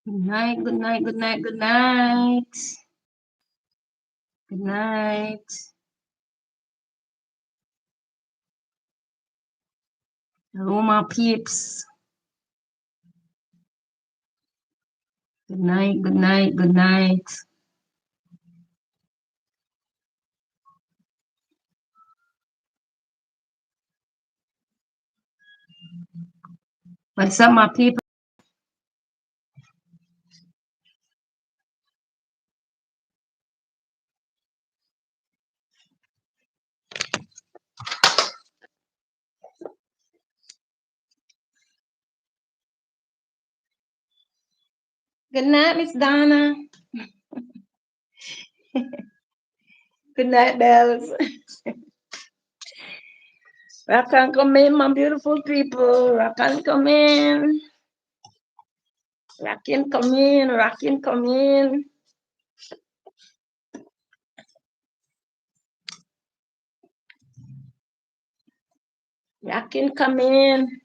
Good night, good night, good night, good night. Good night. Hello, my peeps. Good night, good night, good night. What's up, my people? Good night, Miss Donna. Good night, Bells. Rock and come in, my beautiful people. Rock and come in. Rock and come in. Rock and come in. Rock and come in.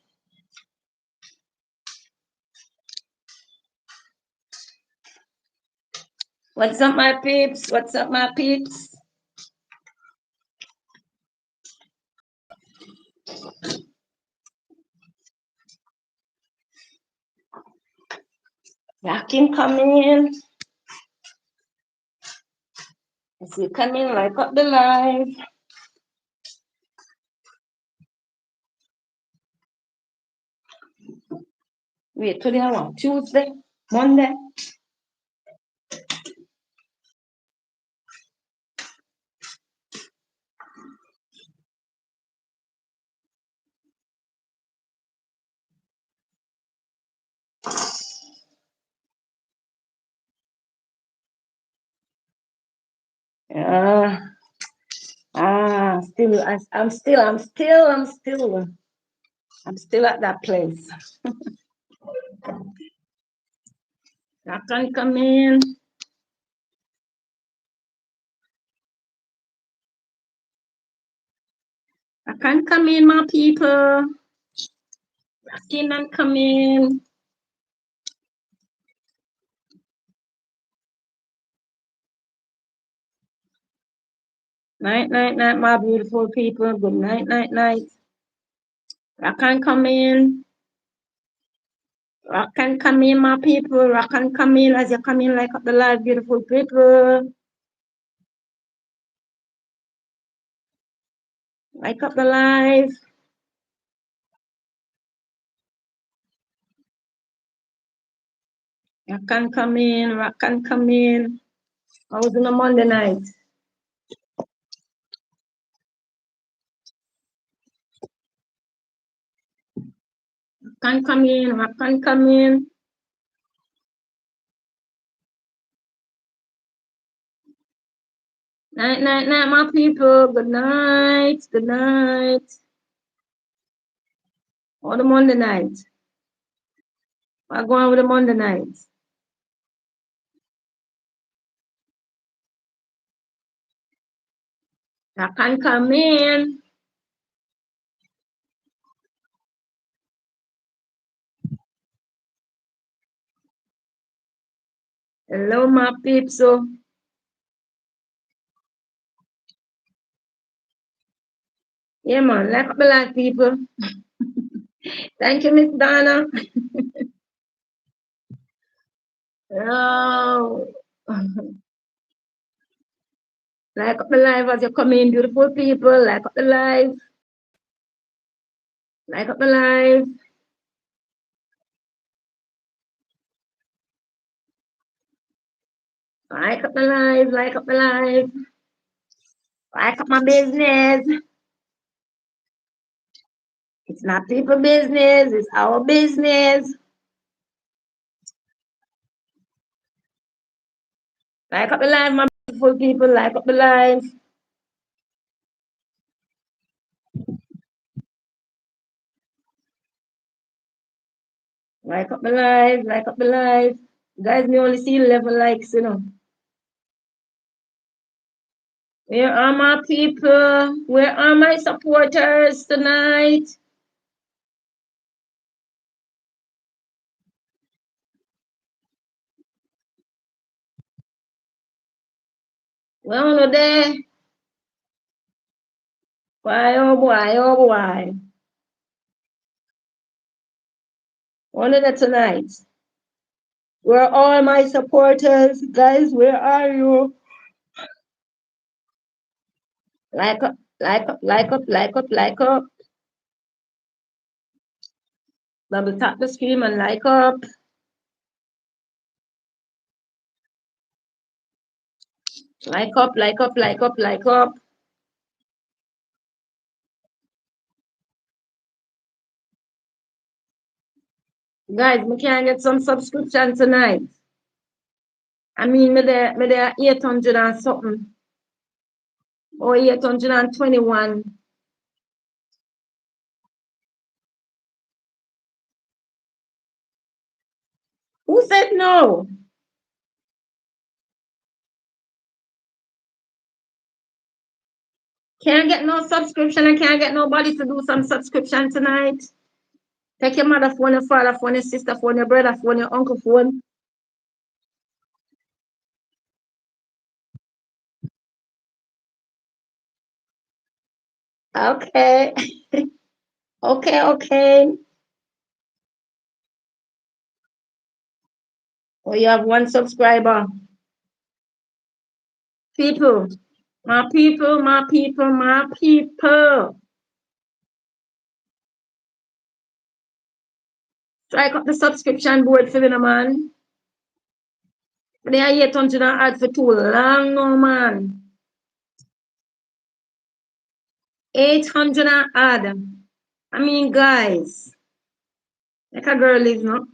What's up, my peeps? What's up, my peeps? Rock and come in. As you come in, like up the live. Wait, today I want Tuesday, Monday. Uh, I'm still at that place. I can't come in. I can't come in, my people. I cannot come in. Night, night, night, my beautiful people. Good night, night, night. I can't come in. I can't come in, my people. I can't come in as you come in like up the live, beautiful people. Like up the live. I can't come in. I can't come in. I was on a Monday night. I can't come in. I can't come in. Night, night, night, my people. Good night. Good night. Or the Monday night. I go on with the Monday night. I can't come in. Hello, my peeps. So, yeah, man, like up the live, people. Thank you, Miss Donna. Oh. Like up the live as you come in, beautiful people. Like up the live. Like up the live. Like up the live. Like up the live. Like up my business. It's not people business. It's our business. Like up the live, my beautiful people. Like up the live. Like up the live. Like up the live. Guys, me only see 11 likes, you know. Where are my people? Where are my supporters tonight? Well, no there. Why, oh boy, oh boy. One of the tonight. Where are all my supporters? Guys, where are you? Like up, like up, like up, like up, like up. Double tap the screen and like up. Like up, like up, like up, like up. Guys, we can get some subscription tonight. I mean, me there 800 and something. Or 821. Who said no? Can't get no subscription. I can't get nobody to do some subscription tonight. Take your mother phone, your father phone, your sister phone, your brother phone, your uncle phone. Okay. Okay, okay. Well, you have one subscriber. People. My people, my people, my people. Strike up the subscription board for me, no, man. They are 800 and add for too long, no, man. 800 and add. I mean, guys. Like a girl live, no?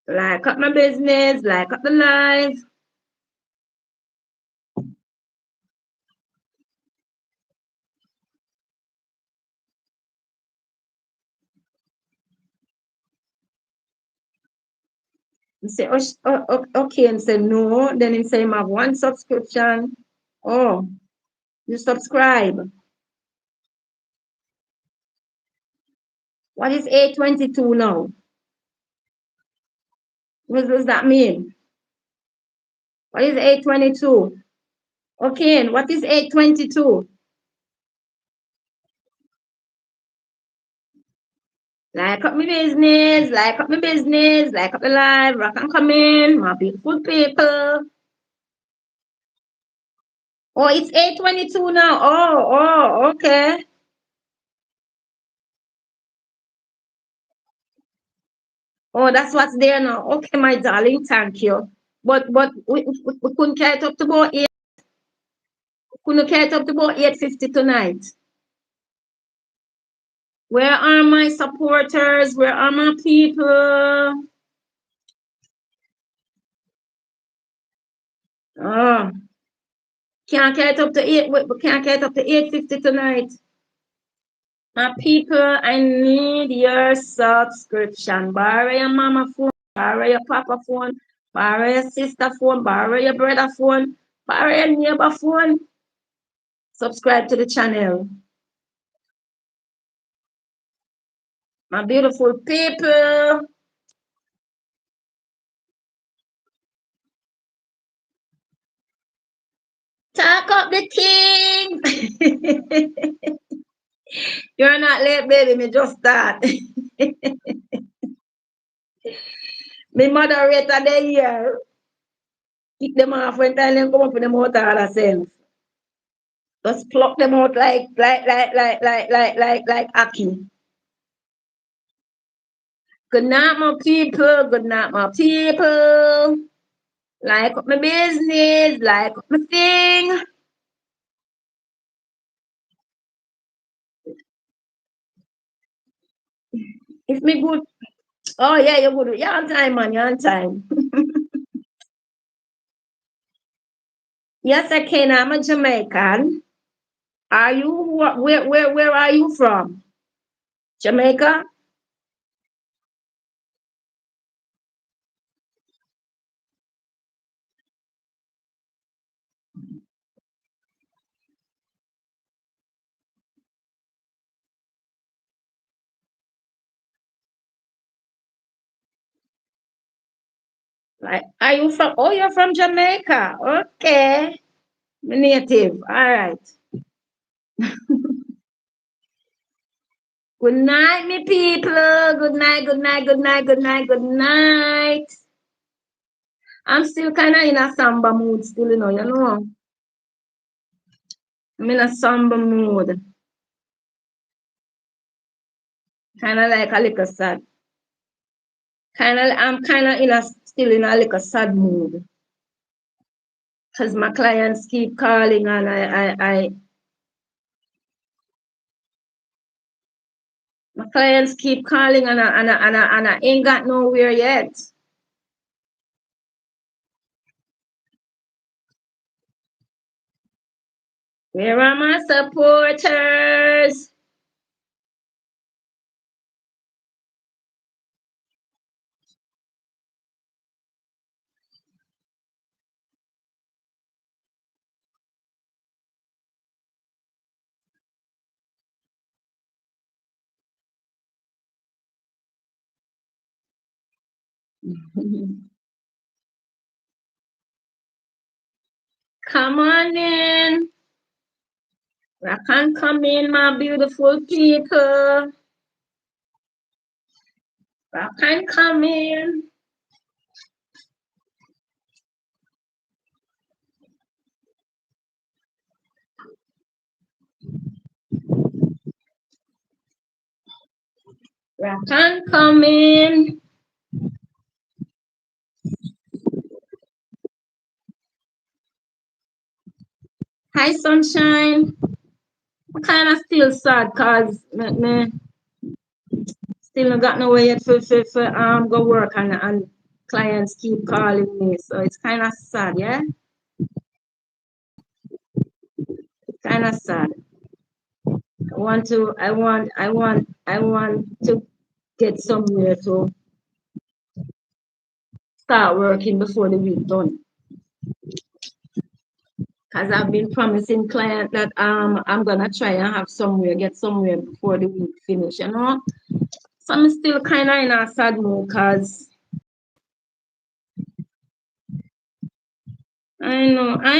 Like up my business, like up the life. You say, oh, okay, and say no. Then you say, you have one subscription. Oh, you subscribe. What is 822 now? What does that mean? What is 822? Okay, and what is 822? Like up my business, like up my business, like up the live, rock and come in, my beautiful people. Oh, it's 822 now. Oh, okay. Oh, that's what's there now. Okay, my darling, thank you. But we couldn't get up to about 8. Couldn't get up to about 8:50 tonight. Where are my supporters? Where are my people? Oh, can't get up to 8. We can't get up to 8:50 tonight. My people, I need your subscription. Borrow your mama phone, borrow your papa phone, borrow your sister phone, borrow your brother phone, borrow your neighbor phone. Subscribe to the channel. My beautiful people. Talk up the king. You're not late, baby. Me just start. Me moderator the year. Kick them off when time them come up with them out all themselves. Just pluck them out like Aki. Good night, my people. Good night, my people. Like up my business, like up my thing. If me good. Oh yeah, you're good. You're on time, man. You're on time. Yes, I can. I'm a Jamaican. Are you? Where are you from? Jamaica? Like, are you from? Oh, you're from Jamaica. Okay, native. All right. Good night, me people. Good night. Good night. Good night. Good night. Good night. I'm still kind of in a samba mood, still, you know. You know, I'm in a samba mood. Kind of like a little sad. I'm kind of still in a little sad mood because my clients keep calling and my clients keep calling and I ain't got nowhere yet. Where are my supporters? Come on in. I can come in, my beautiful people. I can come in. I can come in. Hi, sunshine. I'm kind of still sad because me still not got nowhere yet for go work and clients keep calling me. So it's kind of sad, yeah? Kind of sad. I want to get somewhere to start working before the week done. Because I've been promising client that I'm gonna try and have somewhere, get somewhere before the week finish, you know. So I'm still kind of in a sad mood because I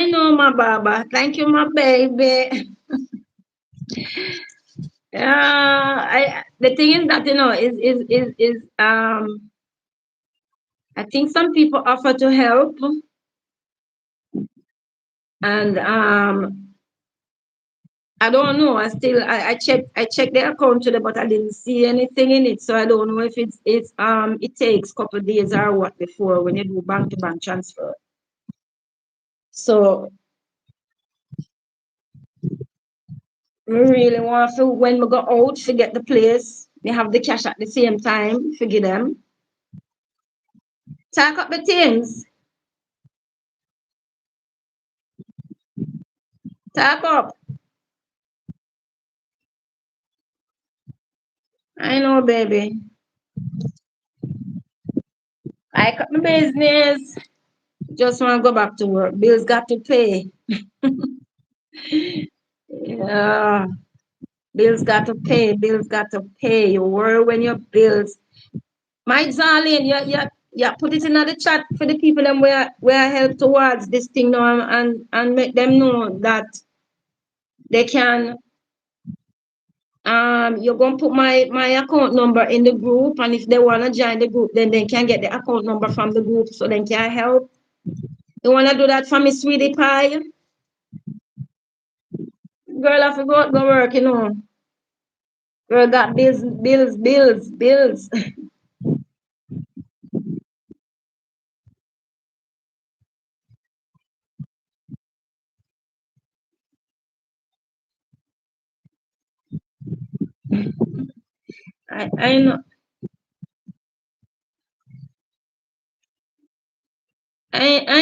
know, my Baba. Thank you, my baby. Yeah, I the thing is that I think some people offer to help and I don't know. I checked the account today, but I didn't see anything in it. So I don't know if it takes a couple of days or what before when you do bank to bank transfer. So we really want to when we go out forget the place. They have the cash at the same time, forget them. Talk up the things. Talk up. I know, baby. I cut my business. Just want to go back to work. Bills got to pay. Yeah. Bills got to pay. Bills got to pay. You worry when your bills. My darling, put it in the chat for the people them where I help towards this thing now and make them know that they can you're gonna put my account number in the group and if they wanna join the group then they can get the account number from the group so they can help. You wanna do that for me, sweetie pie? Girl, I forgot go work, you know. Girl got bills. I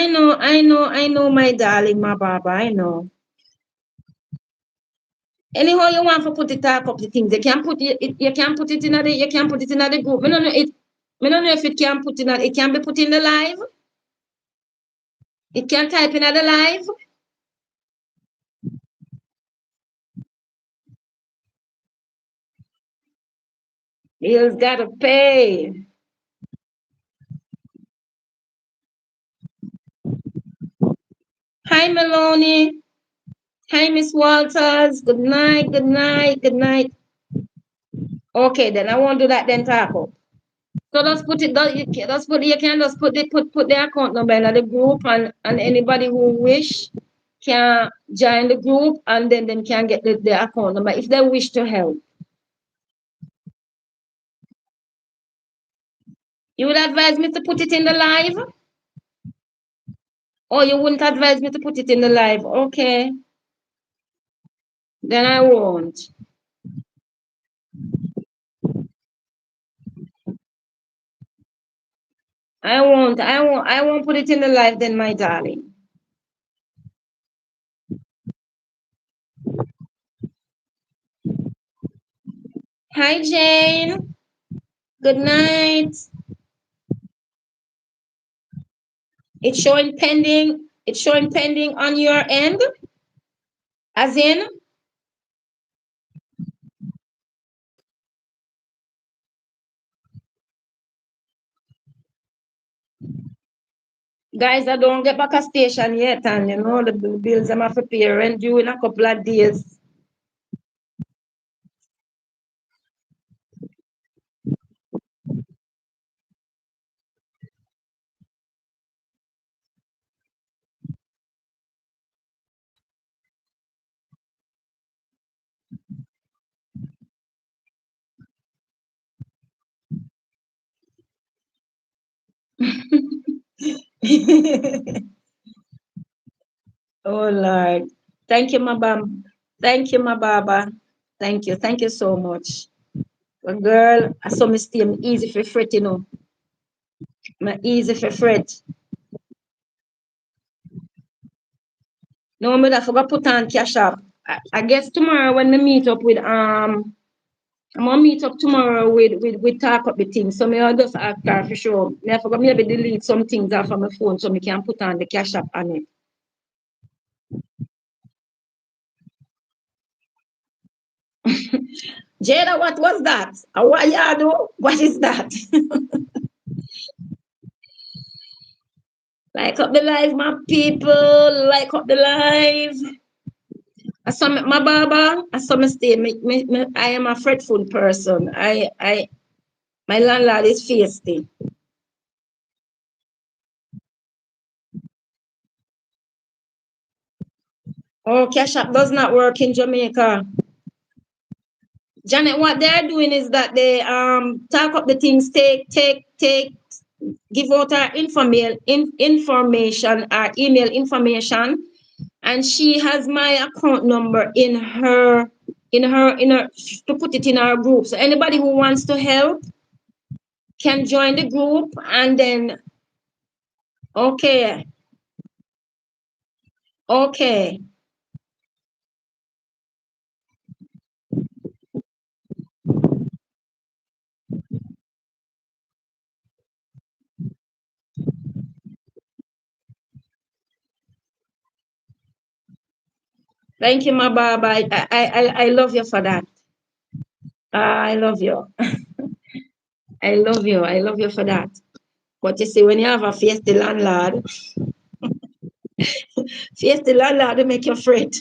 know I know my darling, my Baba, I know. Anyhow you want to put it up the things, you can put it in the group. I don't know if it can put in it can be put in the live. It can type in the live. Bills gotta pay. Hi, Melanie. Hi, Miss Walters. Good night, good night, good night. Okay, then I won't do that then, Taco. So let's put it. Let's put. You can just put the account number in the group, and anybody who wish can join the group, and then can get the account number if they wish to help. You would advise me to put it in the live, or you wouldn't advise me to put it in the live? Okay, then I won't. I won't. I won't. I won't put it in the live then, my darling. Hi, Jane. Good night. It's showing pending. It's showing pending on your end, as in. Guys, I don't get back a station yet, and you know the bills I'm have to pay rent due in a couple of days. Oh Lord. Thank you, my bam. Thank you, my baba. Thank you. Thank you so much. But girl, I saw me stay easy for fret, you know. My easy for fret. No, but I forgot put on cash up. I guess tomorrow when we meet up with I'm gonna meet up tomorrow with talk up the things. So I'll just ask her for sure. I forgot maybe delete some things off of my phone so I can put on the cash up on it. Jada, what was that? A wayado? What is that? Like up the live, my people. Like up the live. I saw my baba. I saw me stay. I am a fretful person. My landlord is feisty. Oh, cash app does not work in Jamaica. Janet, what they're doing is that they talk up the things, give out our information, our email information, and she has my account number in her to put it in our group. So anybody who wants to help can join the group, and then okay, okay. Thank you, my baba. I love you for that. I love you. I love you. I love you for that. But you see, when you have a face the landlord, face the landlord to make you fret.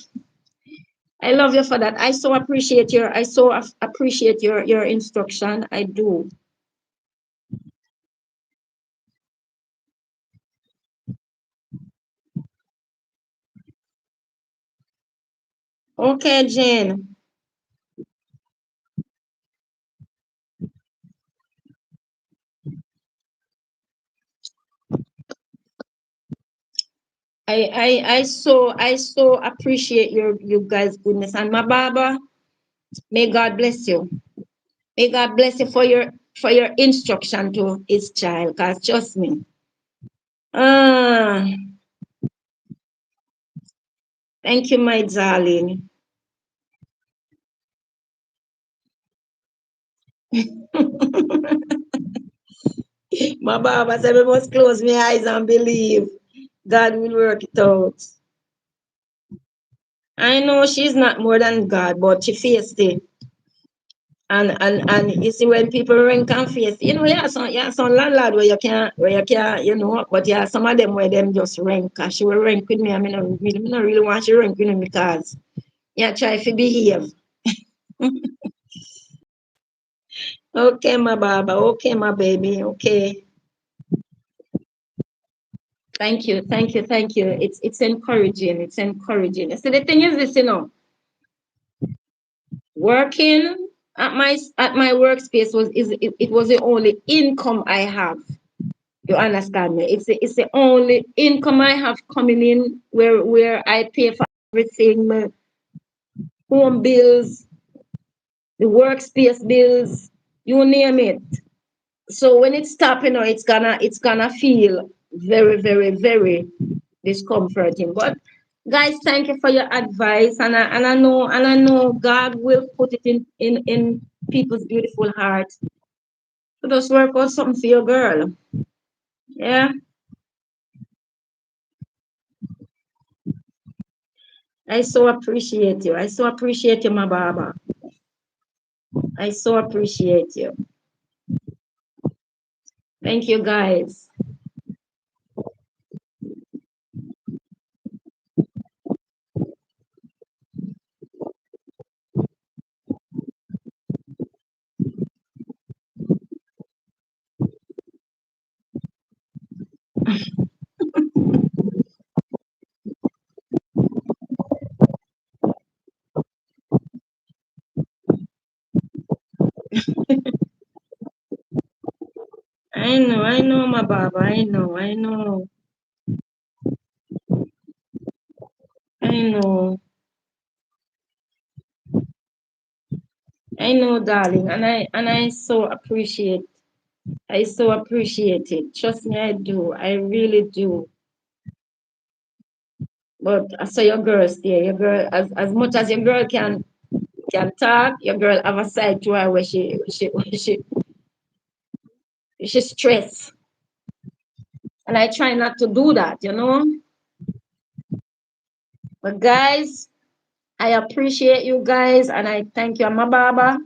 I love you for that. I so appreciate your instruction. I do. Okay, Jane. I so appreciate you guys' goodness. And my Baba, may God bless you. May God bless you for your instruction to his child. Cause trust me. Ah, thank you, my darling. My Baba said we must close my eyes and believe God will work it out. I know she's not more than God, but she faced it. And you see when people rent and face, some landlord where you can, but yeah, some of them where them just rent, cause she will rent with me. I mean, I really want she rent with me because yeah, try to behave. Okay, my baba. Okay, my baby. Okay. Thank you, thank you, thank you. It's encouraging. It's encouraging. So the thing is this, working at my workspace it was the only income I have. You understand me? It's the only income I have coming in where I pay for everything, my home bills, the workspace bills, you name it. So when it's stopping, it's gonna feel very, very, very discomforting. But guys, thank you for your advice, and I know God will put it in people's beautiful heart to just work out something for your girl. Yeah, I so appreciate you. I so appreciate you, my baba. I so appreciate you. Thank you, guys. I know, my baba. I know, I know, darling, and I so appreciate. I so appreciate it. Trust me, I do. I really do. But I saw your girl stay. Your girl, as much as your girl can talk, your girl have a side to her where she stress. And I try not to do that. But guys, I appreciate you guys and I thank you. My Baba.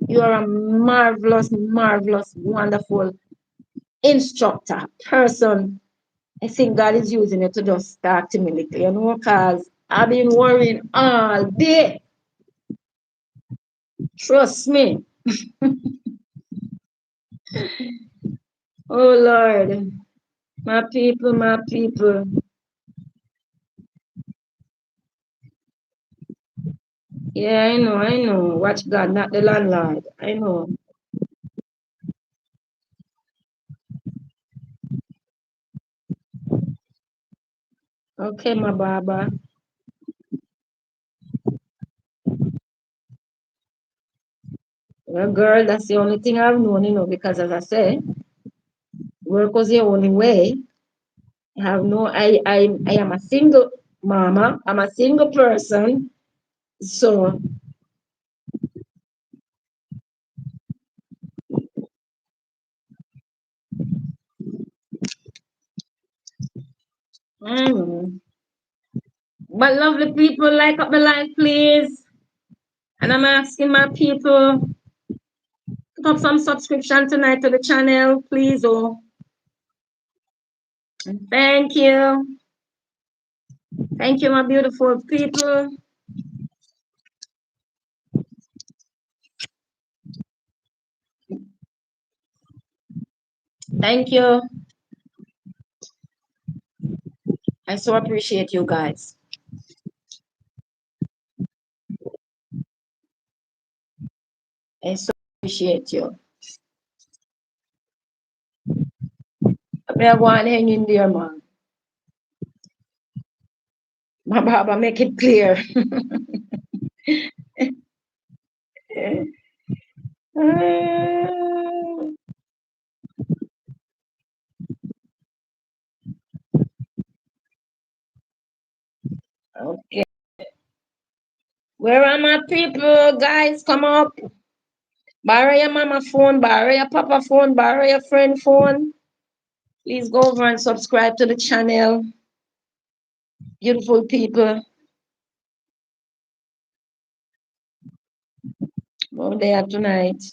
You are a marvelous, marvelous, wonderful instructor, person. I think God is using it to just talk to me little, because I've been worrying all day. Trust me. Oh Lord. My people, my people. Yeah, I know, I know. Watch God, not the landlord. I know. Okay, my Baba. Well, girl, that's the only thing I've known, because as I say, work was the only way. I have no, I am a single mama. I'm a single person. So, mm. But lovely people, like up the live, please. And I'm asking my people, put up some subscription tonight to the channel, please. Oh, thank you. Thank you, my beautiful people. Thank you. I so appreciate you guys. I so appreciate you. We are going hang in there, man. My Baba, make it clear. Okay. Where are my people? Guys, come up. Borrow your mama phone, borrow your papa phone, borrow your friend phone. Please go over and subscribe to the channel. Beautiful people. there tonight.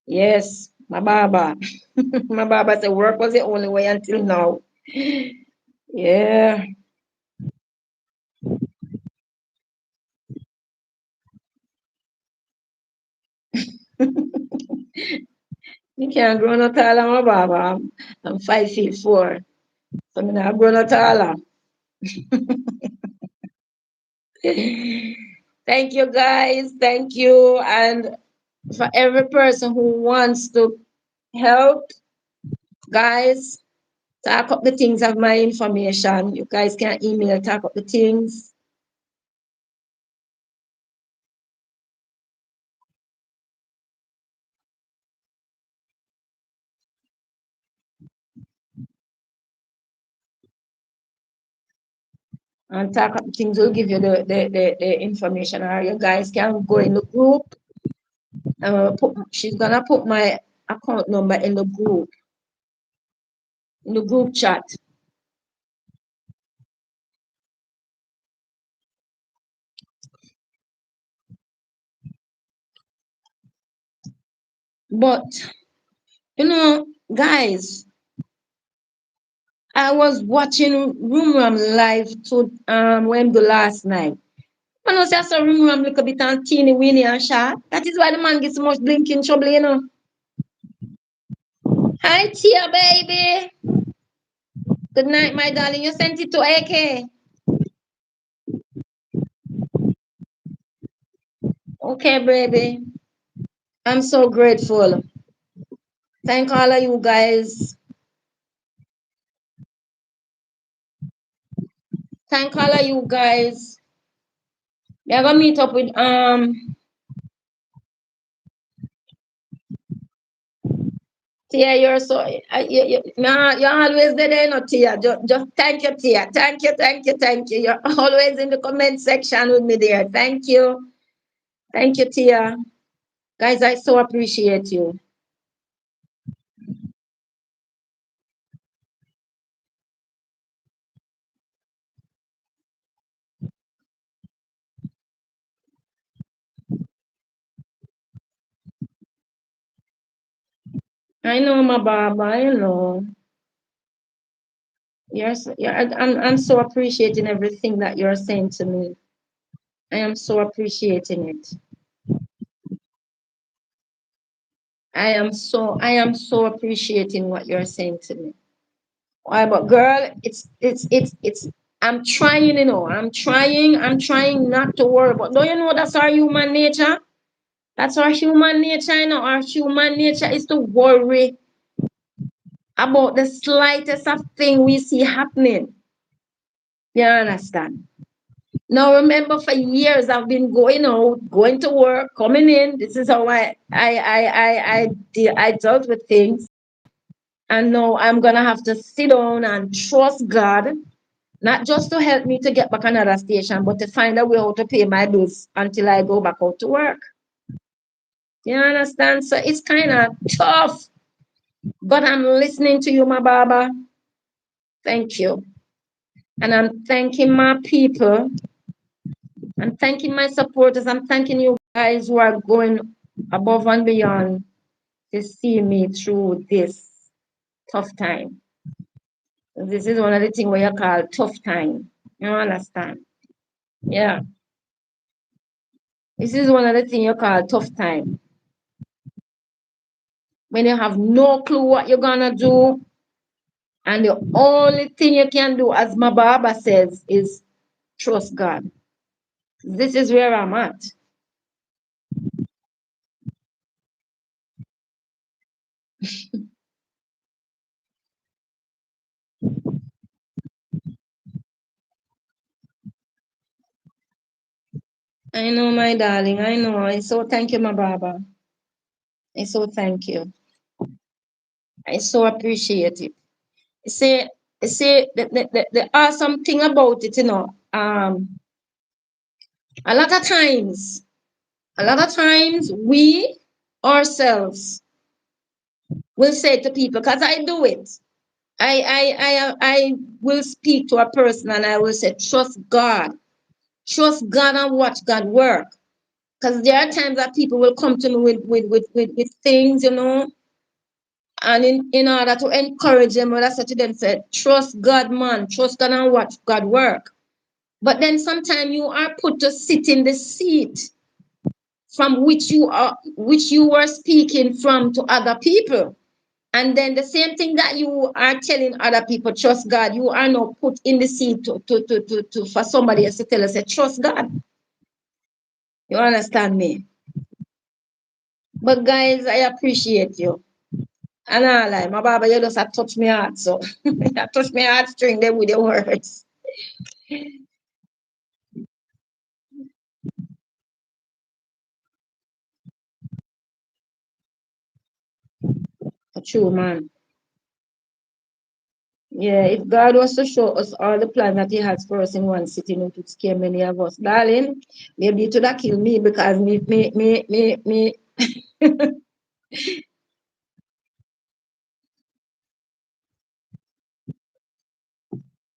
Yes, my baba. My baba said work was the only way until now. Yeah. You can't grow no taller, my baba. I'm 5'4". So I'm not grow no taller. Thank you guys. Thank you. And for every person who wants to help, guys, talk up the things of my information. You guys can email, talk up the things. And talk up the things will give you the information. Or you guys can go in the group. She's gonna put my account number in the group chat. But guys, I was watching Room Ram live to when the last night. I know say so Room Ram look a bit on teeny weeny and sharp. That is why the man gets so much blinking trouble. Hi Tia baby. Good night, my darling. You sent it to AK. Okay, baby. I'm so grateful. Thank all of you guys. Thank all of you guys. We're gonna meet up with Tia. You're so nah, you're always there, no Tia. Just thank you, Tia. Thank you. You're always in the comment section with me there. Thank you. Thank you, Tia. Guys, I so appreciate you. I know my Baba, I know. Yes, yeah, I'm so appreciating everything that you're saying to me. I am so appreciating it. I am so appreciating what you're saying to me. Why, but girl, it's I'm trying. I'm trying not to worry. But don't you know that's our human nature? That's our human nature. Our human nature is to worry about the slightest of thing we see happening. You understand? Now remember for years I've been going out, going to work, coming in. This is how I dealt with things. And now I'm gonna have to sit down and trust God, not just to help me to get back another station, but to find a way how to pay my bills until I go back out to work. You understand? So it's kind of tough. But I'm listening to you, my Baba. Thank you. And I'm thanking my people. I'm thanking my supporters. I'm thanking you guys who are going above and beyond to see me through this tough time. This is one of the things where you call tough time. You understand? Yeah. This is one of the things you call tough time. When you have no clue what you're gonna do, and the only thing you can do, as my Baba says, is trust God. This is where I'm at. I know, my darling. I know. I so thank you, my Baba. I so thank you. I so appreciate it. See, the awesome thing about it, a lot of times, we ourselves will say to people, because I do it. I will speak to a person and I will say, trust God. Trust God and watch God work. Because there are times that people will come to me with things, and in order to encourage them, what I said to them, said, trust God, man, trust God and watch God work. But then sometimes you are put to sit in the seat from which you were speaking from to other people. And then the same thing that you are telling other people, trust God, you are now put in the seat to for somebody else to tell us, trust God. You understand me? But guys, I appreciate you. And I like my Baba, you just a touch me heart, so I touch my heartstring them with your words. True, man. Yeah, if God was to show us all the plan that He has for us in one sitting, it would scare many of us. Darling, maybe it would have killed me because me.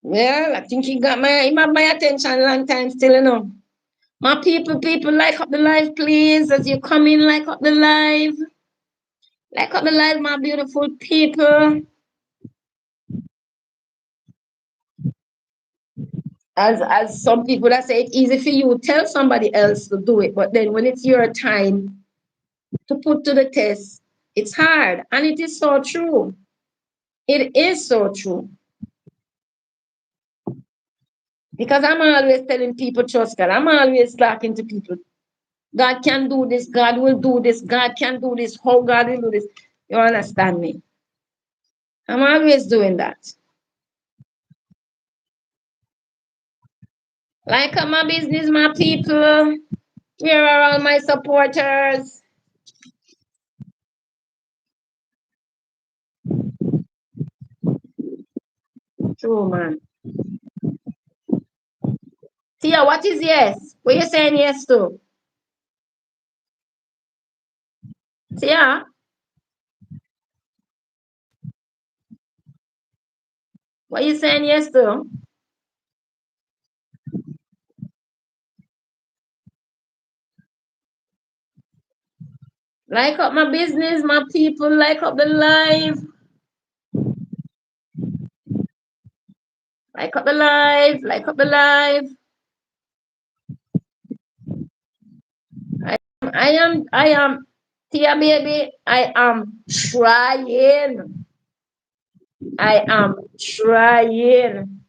Well, I think he got my attention a long time still, My people, like up the live, please. As you come in, like up the live. Like up the live, my beautiful people. As some people that say it's easy for you, tell somebody else to do it. But then when it's your time to put to the test, it's hard. And it is so true. It is so true. Because I'm always telling people, trust God. I'm always talking to people. God can do this. God will do this. God can do this. How God will do this. You understand me? I'm always doing that. Like my business, my people. Where are all my supporters? True, man. Tia, what is yes? What you saying yes to? Tia, what you saying yes to? Like up my business, my people, like up the live. Like up the live, like up the live. I am, Tia baby, I am trying. I am trying.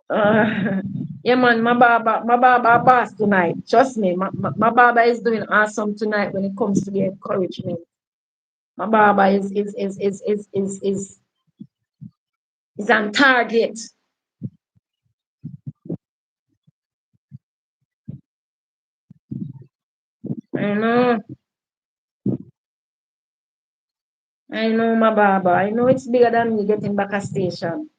Uh, yeah, man, my baba boss tonight. Trust me, my baba is doing awesome tonight when it comes to the encouragement. My baba is on target. I know, I know, my baba. I know it's bigger than me getting back a station.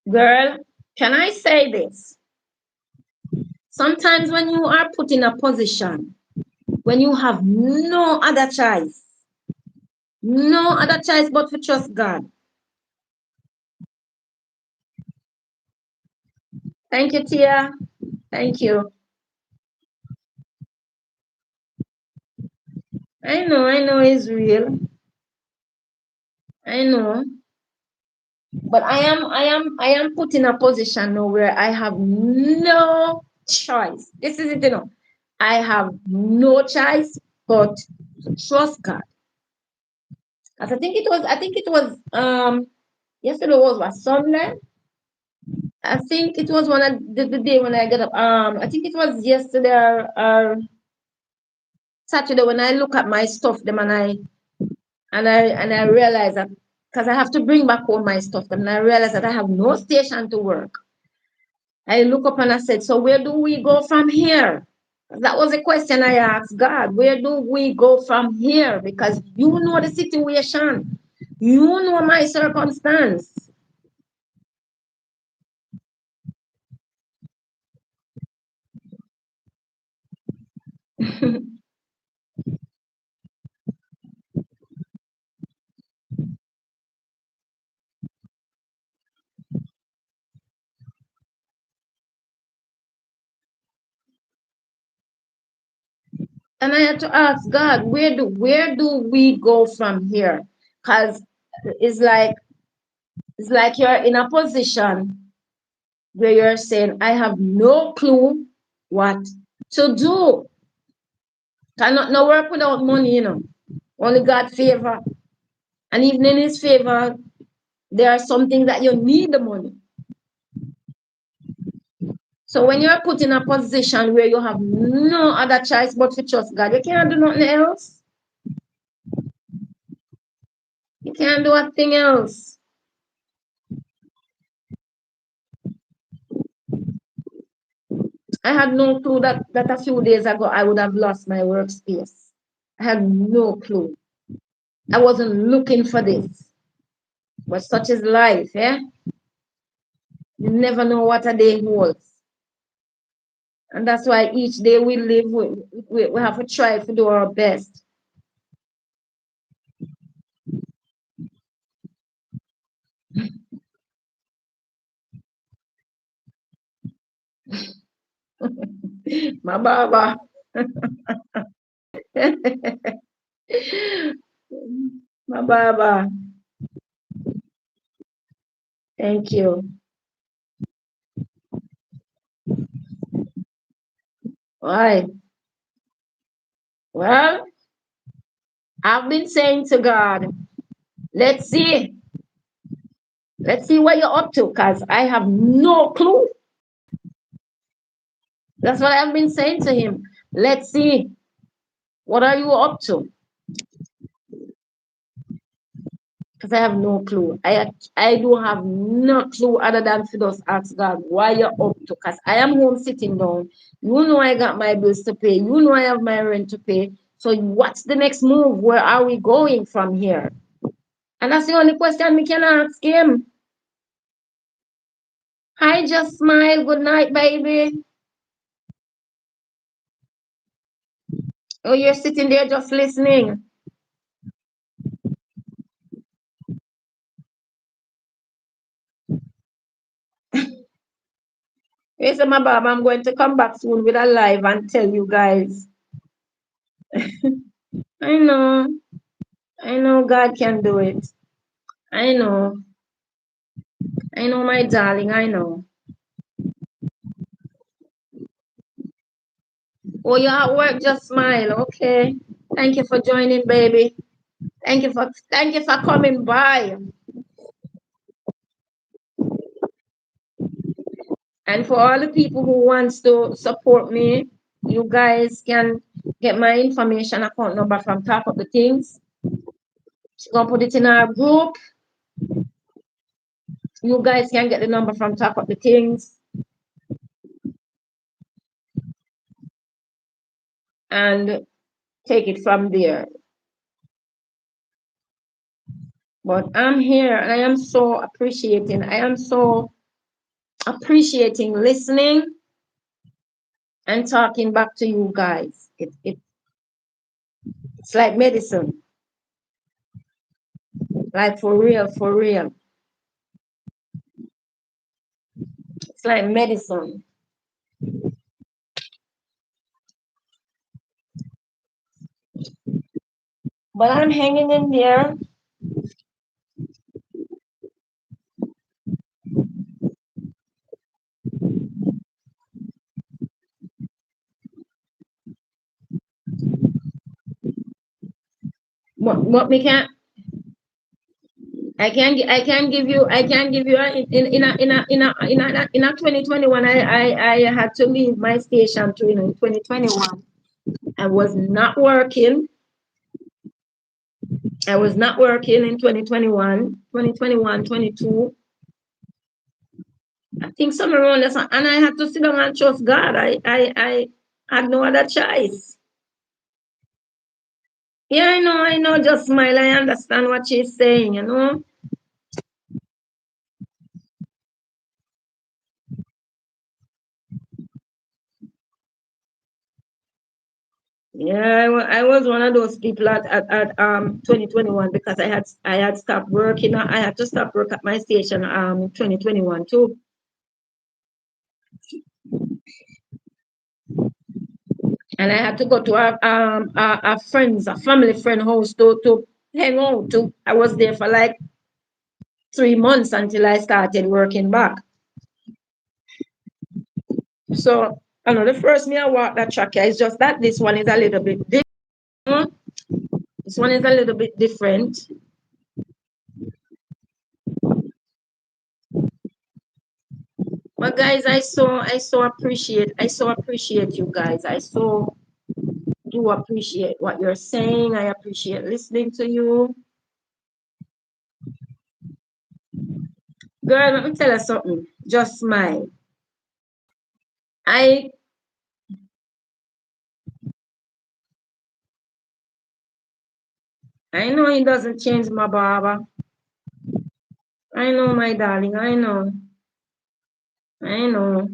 Girl, can I say this? Sometimes when you are put in a position when you have no other choice but to trust God. Thank you, Tia. Thank you. I know it's real. I know. But I am put in a position now where I have no choice. This is it. I have no choice but to trust God. As I think it was yesterday was what, Sunday? I think it was one of the day when I got up. I think it was yesterday or Saturday when I look at my stuff them and I realize that because I have to bring back home my stuff them and I realize that I have no station to work. I look up and I said, so where do we go from here? That was a question I asked God. Where do we go from here? Because you know the situation. You know my circumstance. And I had to ask God, where do we go from here? Because it's like it's like you're in a position where you're saying, I have no clue what to do. Cannot no work without money, Only God favor. And even in his favor, there are some things that you need the money. So when you're put in a position where you have no other choice but to trust God, you can't do nothing else. You can't do a thing else. I had no clue that a few days ago I would have lost my workspace. I had no clue. I wasn't looking for this. But such is life, yeah? You never know what a day holds. And that's why each day we live, we have to try to do our best. My Baba. My Baba. Thank you. All right. Well, I've been saying to God, let's see. Let's see what you're up to, because I have no clue. That's what I've been saying to him. Let's see. What are you up to? Because I have no clue. I do have no clue other than to just ask God why you're up to. Because I am home sitting down. You know I got my bills to pay. You know I have my rent to pay. So what's the next move? Where are we going from here? And that's the only question we can ask him. Hi, just smile. Good night, baby. Oh, you're sitting there just listening. Yes, my Bob, I'm going to come back soon with a live and tell you guys. I know. I know God can do it. I know. I know, my darling. I know. Oh, you're at work. Just smile. Okay. Thank you for joining, baby. Thank you for coming by. And for all the people who wants to support me, you guys can get my information account number from top of the things. She's gonna put it in our group. You guys can get the number from top of the things. And take it from there. But I'm here and I am so appreciating. I am so appreciating listening and talking back to you guys. It's like medicine. Like for real, for real. It's like medicine. But I'm hanging in there. What we can I can give you in a 2021 I had to leave my station to in 2021. I was not working. I was not working in 2021, 22. I think somewhere around this, and I had to sit down and trust God. I had no other choice. Yeah, I know, just smile. I understand what she's saying. Yeah, I was one of those people at 2021 because I had stopped working. I had to stop work at my station 2021 too. And I had to go to a friend's, a family friend house to hang out. I was there for like 3 months until I started working back. So I know the first me I walk that track here, it's just that this one is a little bit different. This one is a little bit different. But guys, I so appreciate you guys. I so do appreciate what you're saying. I appreciate listening to you. Girl, let me tell you something. Just smile. I know it doesn't change my barber. I know, my darling. I know. I know.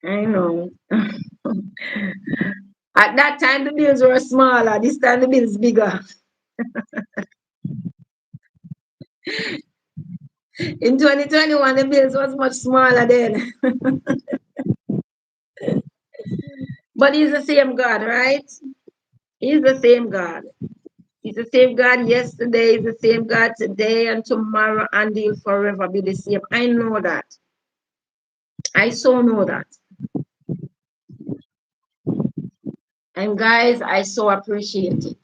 I know. At that time, the bills were smaller. This time, the bills bigger. In 2021, the bills was much smaller then. But he's the same God, right? He's the same God. He's the same God yesterday, he's the same God today and tomorrow, and he'll forever be the same. I know that. I so know that. And guys, I so appreciate it.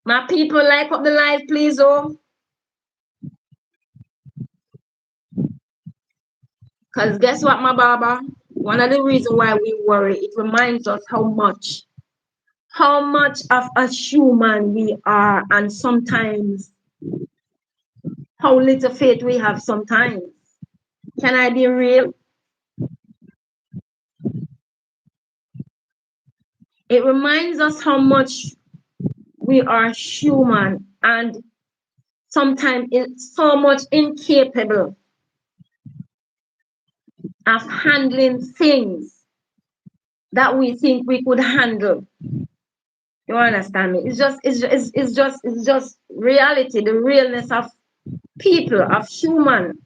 My people, like up the live, please, oh. Because guess what, my Baba? One of the reasons why we worry, it reminds us how much of a human we are, and sometimes how little faith we have sometimes. Can I be real? It reminds us how much we are human, and sometimes it's so much incapable of handling things that we think we could handle. You understand me? It's just reality, the realness of people, of human,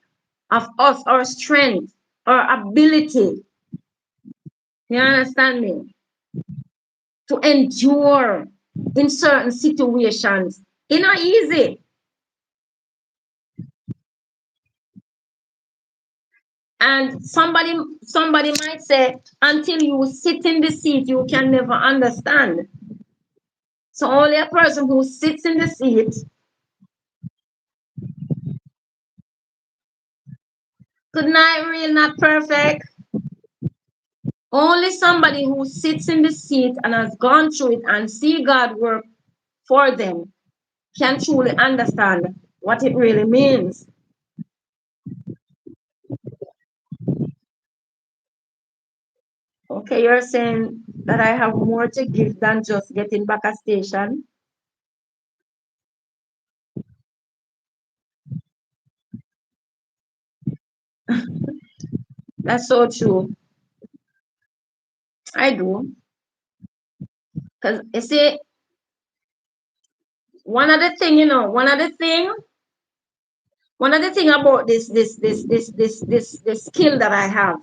of us, our strength, our ability. You understand me? To endure in certain situations. It's not easy. And somebody might say, until you sit in the seat, you can never understand. So only a person who sits in the seat, good night, real, not perfect. Only somebody who sits in the seat and has gone through it and see God work for them can truly understand what it really means. Okay, you're saying that I have more to give than just getting back a station. That's so true. I do. Because you see, one of the thing about this skill that I have,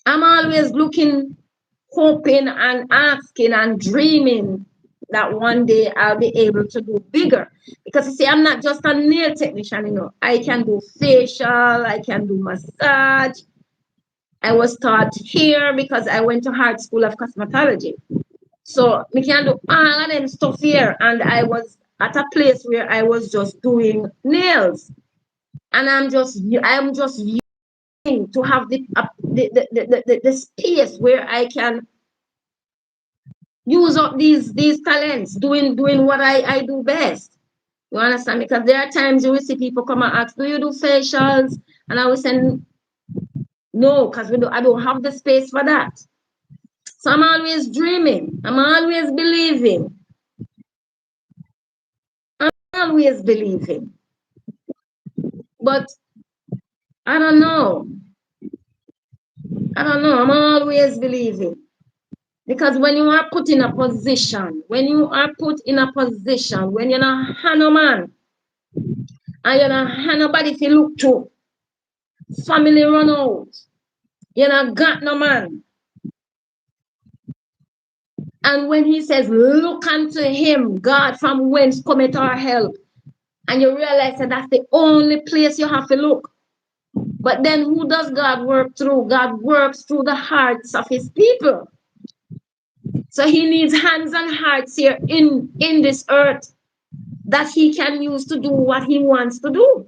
I'm always looking, hoping and asking and dreaming that one day I'll be able to do bigger. Because you see, I'm not just a nail technician, I can do facial, I can do massage. I was taught here because I went to Hart School of Cosmetology. So we can do all of them stuff here. And I was at a place where I was just doing nails. And I'm just yearning to have the space where I can use up these talents, doing what I do best. You understand? Because there are times you will see people come and ask, do you do facials? And I will say, no, because I don't have the space for that. So I'm always dreaming. I'm always believing. I'm always believing. But I don't know. I'm always believing. Because when you are put in a position, when you're not a man, And you know, have nobody to look to. Family run out. You know, got no man. And when he says, look unto him, God, from whence cometh our help. And you realize that that's the only place you have to look. But then who does God work through? God works through the hearts of his people. So he needs hands and hearts here in this earth that he can use to do what he wants to do.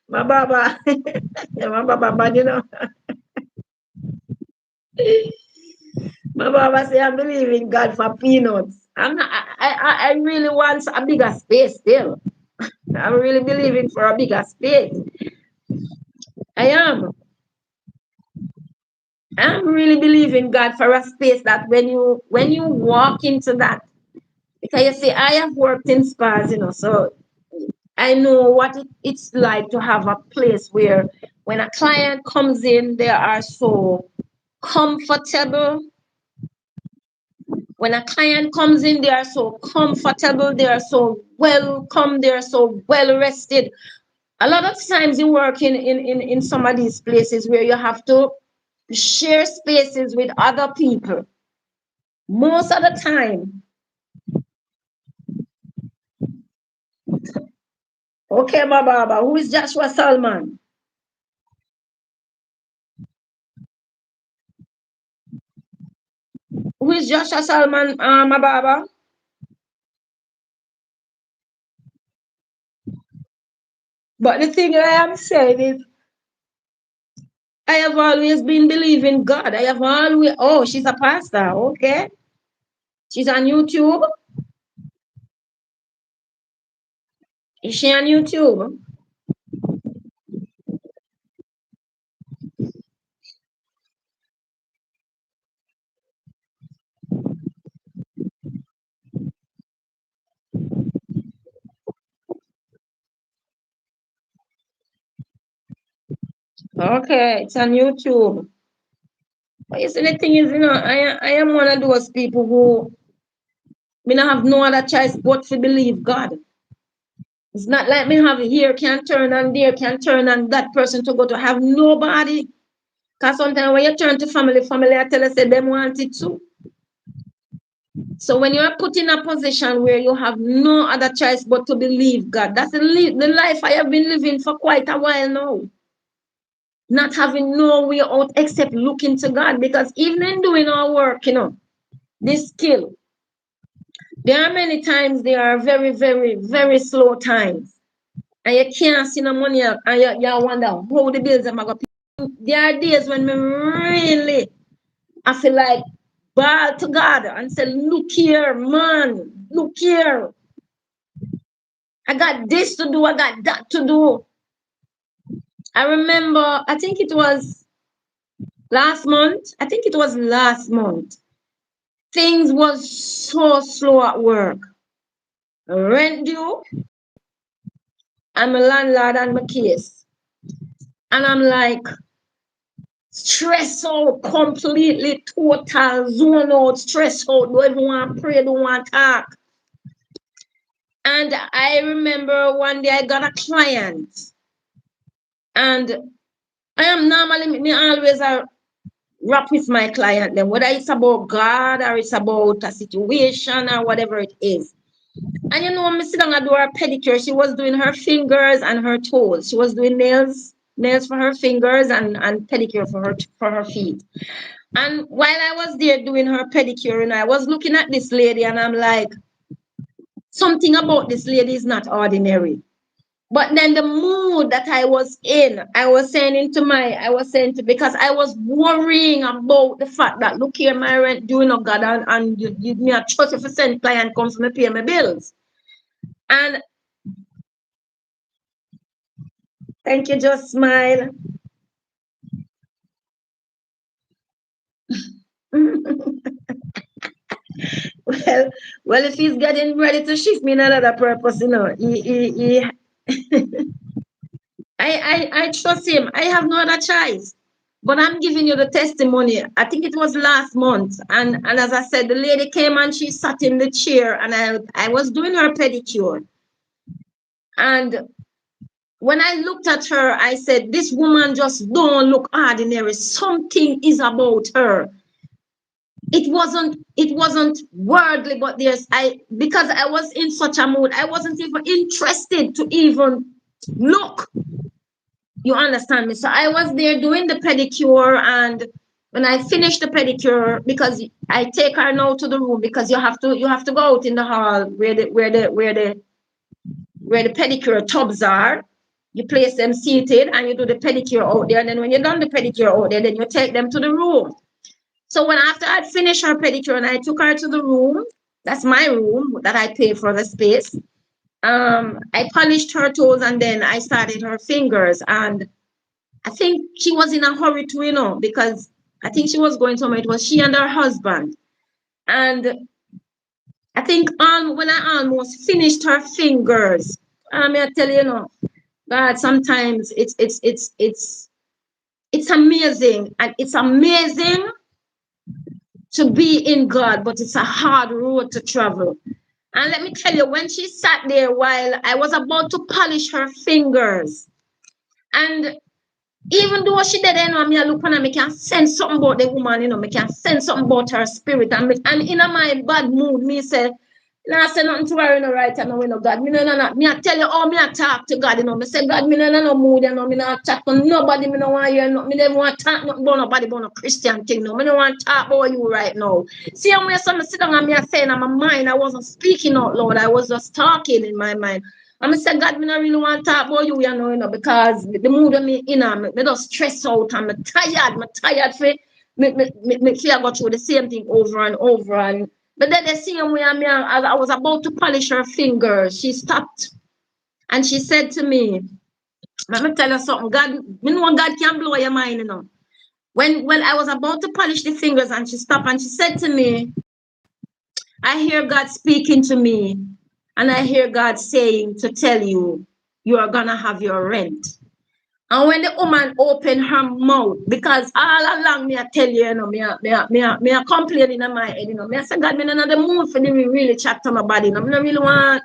My baba, my baba, you know. My baba say I believe in God for peanuts. I'm not, I really want a bigger space still. I'm really believing for a bigger space. I am. I'm really believing God for a space that when you walk into that, because you see, I have worked in spas, you know, so I know what it's like to have a place where when a client comes in, they are so comfortable. When a client comes in, they are so comfortable, they are so welcome, they are so well rested. A lot of times you work in some of these places where you have to share spaces with other people. Most of the time. Okay, my baba, who is Joshua Salman? Who is Joshua Salman, my baba? But the thing I am saying is, I have always been believing God. I have always, oh, she's a pastor. Okay. She's on YouTube. Is she on YouTube? Okay, it's on YouTube. But you see, the thing is, you know, I am one of those people who me not have no other choice but to believe God. It's not like me have here can turn and there can turn and that person to go to have nobody. Because sometimes when you turn to family, I tell you, say them want it too. So when you are put in a position where you have no other choice but to believe God, that's the life I have been living for quite a while now. Not having no way out except looking to God. Because even in doing our work, you know, this skill, there are many times there are very, very, very slow times. And you can't see no money and you wonder how the bills are going to pay. There are days when me really, I feel like, bow to God and say, look here, man, look here. I got this to do, I got that to do. I remember, I think it was last month. I think it was last month. Things was so slow at work. Rent due, I'm a landlord on my case. And I'm like, stress out completely, total, zone out, stress out, don't even want to pray, don't want to talk. And I remember one day I got a client. And I am normally, me always a rap with my client, then whether it's about God or it's about a situation or whatever it is. And you know, when I sit down and do her pedicure, she was doing her fingers and her toes. She was doing nails for her fingers and pedicure for her feet. And while I was there doing her pedicure, and I was looking at this lady, and I'm like, something about this lady is not ordinary. But then the mood that I was in, I was saying because I was worrying about the fact that look here, my rent doing no God and you give me a 30% client comes to me pay my bills. And thank you, just smile. well, well, if he's getting ready to shift me in another purpose, you know, he I trust him. I have no other choice. But I'm giving you the testimony. I think it was last month. And as I said, the lady came and she sat in the chair and I was doing her pedicure. And when I looked at her, I said, this woman just don't look ordinary. Something is about her. It wasn't worldly, but because I was in such a mood, I wasn't even interested to even look. You understand me? So I was there doing the pedicure, and when I finished the pedicure, because I take her now to the room, because you have to go out in the hall where the pedicure tubs are. You place them seated and you do the pedicure out there. And then when you're done the pedicure out there, then you take them to the room. So after I'd finished her pedicure and I took her to the room, that's my room that I pay for the space. I polished her toes and then I started her fingers. And I think she was in a hurry too, because I think she was going somewhere. It was she and her husband. And I think when I almost finished her fingers, I tell you, God, sometimes it's amazing. And it's amazing to be in God, but it's a hard road to travel. And let me tell you, when she sat there while I was about to polish her fingers, and even though she didn't me, I look and I can sense something about the woman, I can sense something about her spirit. And in my bad mood, me say, I say nothing to her, right? And no, God. Me I tell you, me I talk to God, Me say, God, me no mood, Me not chat to nobody, me no want hear nothing. Me never want to talk nothing about nobody, about no Christian thing, Me no want to talk about you right now. See how me sit down and me I saying in my mind, I wasn't speaking out loud, I was just talking in my mind. And I said, God, me not really want to talk about you, because the mood of me, me just stress out and me tired for me feel I go through the same thing over and over. And but then the same way I was about to polish her fingers, she stopped and she said to me, let me tell you something, God, you know God can blow your mind, When I was about to polish the fingers and she stopped and she said to me, I hear God speaking to me. And I hear God saying to tell you, you are going to have your rent. And when the woman opened her mouth, because all along me I tell you, me I complain in my head, Me I say, God, me not in the mood for me really chat to my body, Me not really want,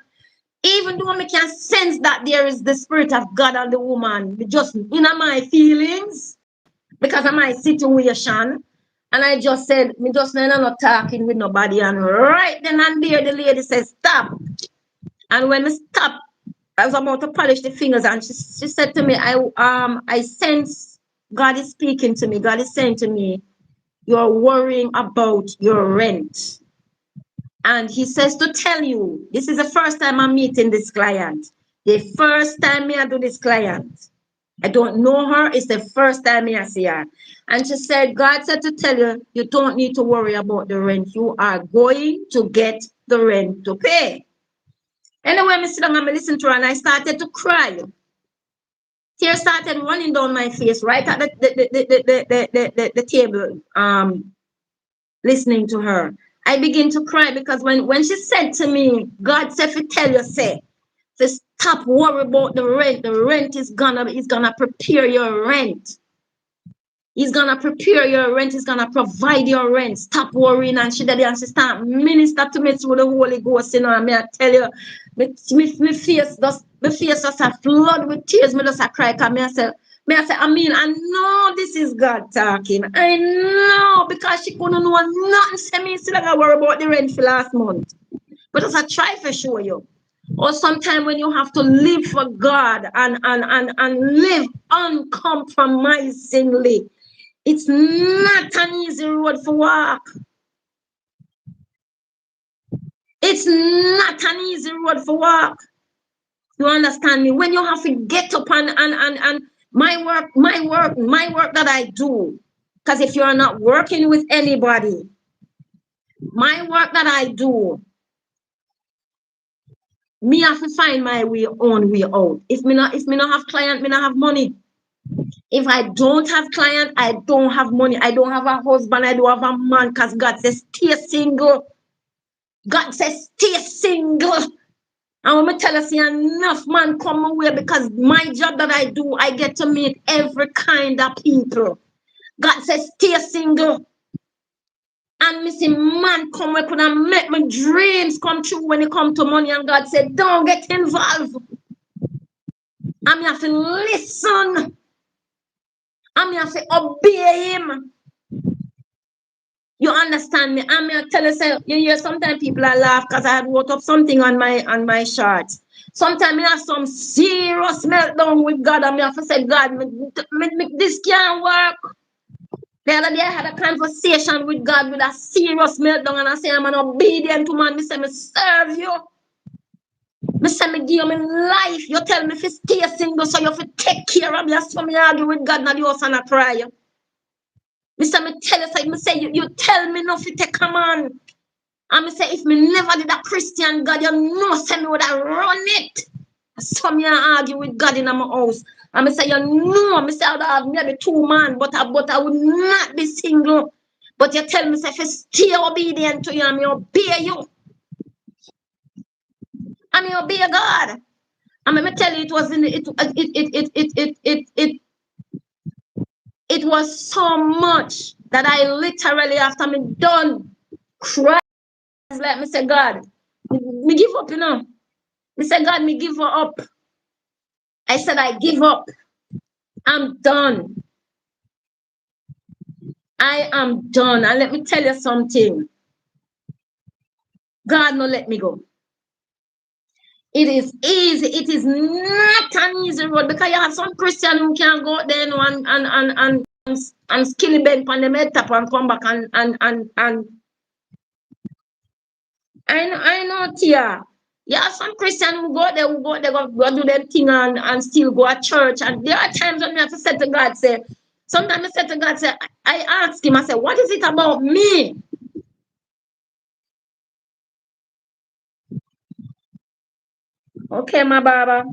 even though me can sense that there is the spirit of God on the woman, just in my feelings, because of my situation. And I just said, me just not talking with nobody. And right then and there, the lady says, stop. And when I stopped, I was about to polish the fingers, and she said to me, I sense God is speaking to me. God is saying to me, you're worrying about your rent. And he says to tell you, this is the first time I'm meeting this client. The first time me I do this client. I don't know her. It's the first time me I see her. And she said, God said to tell you, you don't need to worry about the rent. You are going to get the rent to pay. Anyway, I sit down and I listen to her and I started to cry. Tears started running down my face right at the table, listening to her. I begin to cry because when she said to me, God said to tell you, say, to stop worry about the rent. The rent is gonna prepare your rent. He's gonna prepare your rent. He's gonna provide your rent. Stop worrying. And she did, and she start minister to me through the Holy Ghost. And me I tell you, me face just a flood with tears. Me just a cry. Cause me I say, I know this is God talking. I know, because she couldn't know nothing. Say me still gotta worry about the rent for last month. But as I try to show you. Or sometimes when you have to live for God and live uncompromisingly, it's not an easy road for walk. It's not an easy road for walk. You understand me? When you have to get up and my work that I do, because if you're not working with anybody, my work that I do, me have to find my own way out. If me not have client, me not have money. If I don't have client, I don't have money. I don't have a husband. I don't have a man, because God says stay single. God says stay single. And when I tell us enough man come away because my job that I do, I get to meet every kind of people. God says, stay single. And me see man come up and make my dreams come true when it come to money. And God said, don't get involved. And me have to listen. And me have to obey him. You understand me? And me I tell you, say, you hear sometimes people are laugh because I wrote up something on my charts. Sometimes I have some serious meltdown with God, and me have to say, God, this can't work. The other day I had a conversation with God with a serious meltdown, and I say, I'm an obedient man. Me say, me serve you. Me say, me give you my life. You tell me if you stay single, so you have to take care of me. So me argue with God, not the house and I cry. Me say, me tell you, me say, you tell me not to take a man. And me say, if me never did a Christian God, you know, say me would have run it. So me argue with God in my house. And me say, you know, me say I would have maybe 2 man, but I would not be single. But you tell me, say, if you stay obedient to you, and me obey you. And me obey God. And me tell you, it was in it was so much that I literally, after me done cry, like me say, God, me give up, you know. Me say, God, me give up. I said, I give up. I'm done. I am done. And let me tell you something. God no let me go. It is easy. It is not an easy road because you have some Christian who can go there and skilly bend on the head top and come back and I know Tia. Yeah, some Christian who go there, go do them thing and still go to church. And there are times when I have to say to God, say, sometimes I say to God, say, I ask him, I say, what is it about me? Okay, my Baba.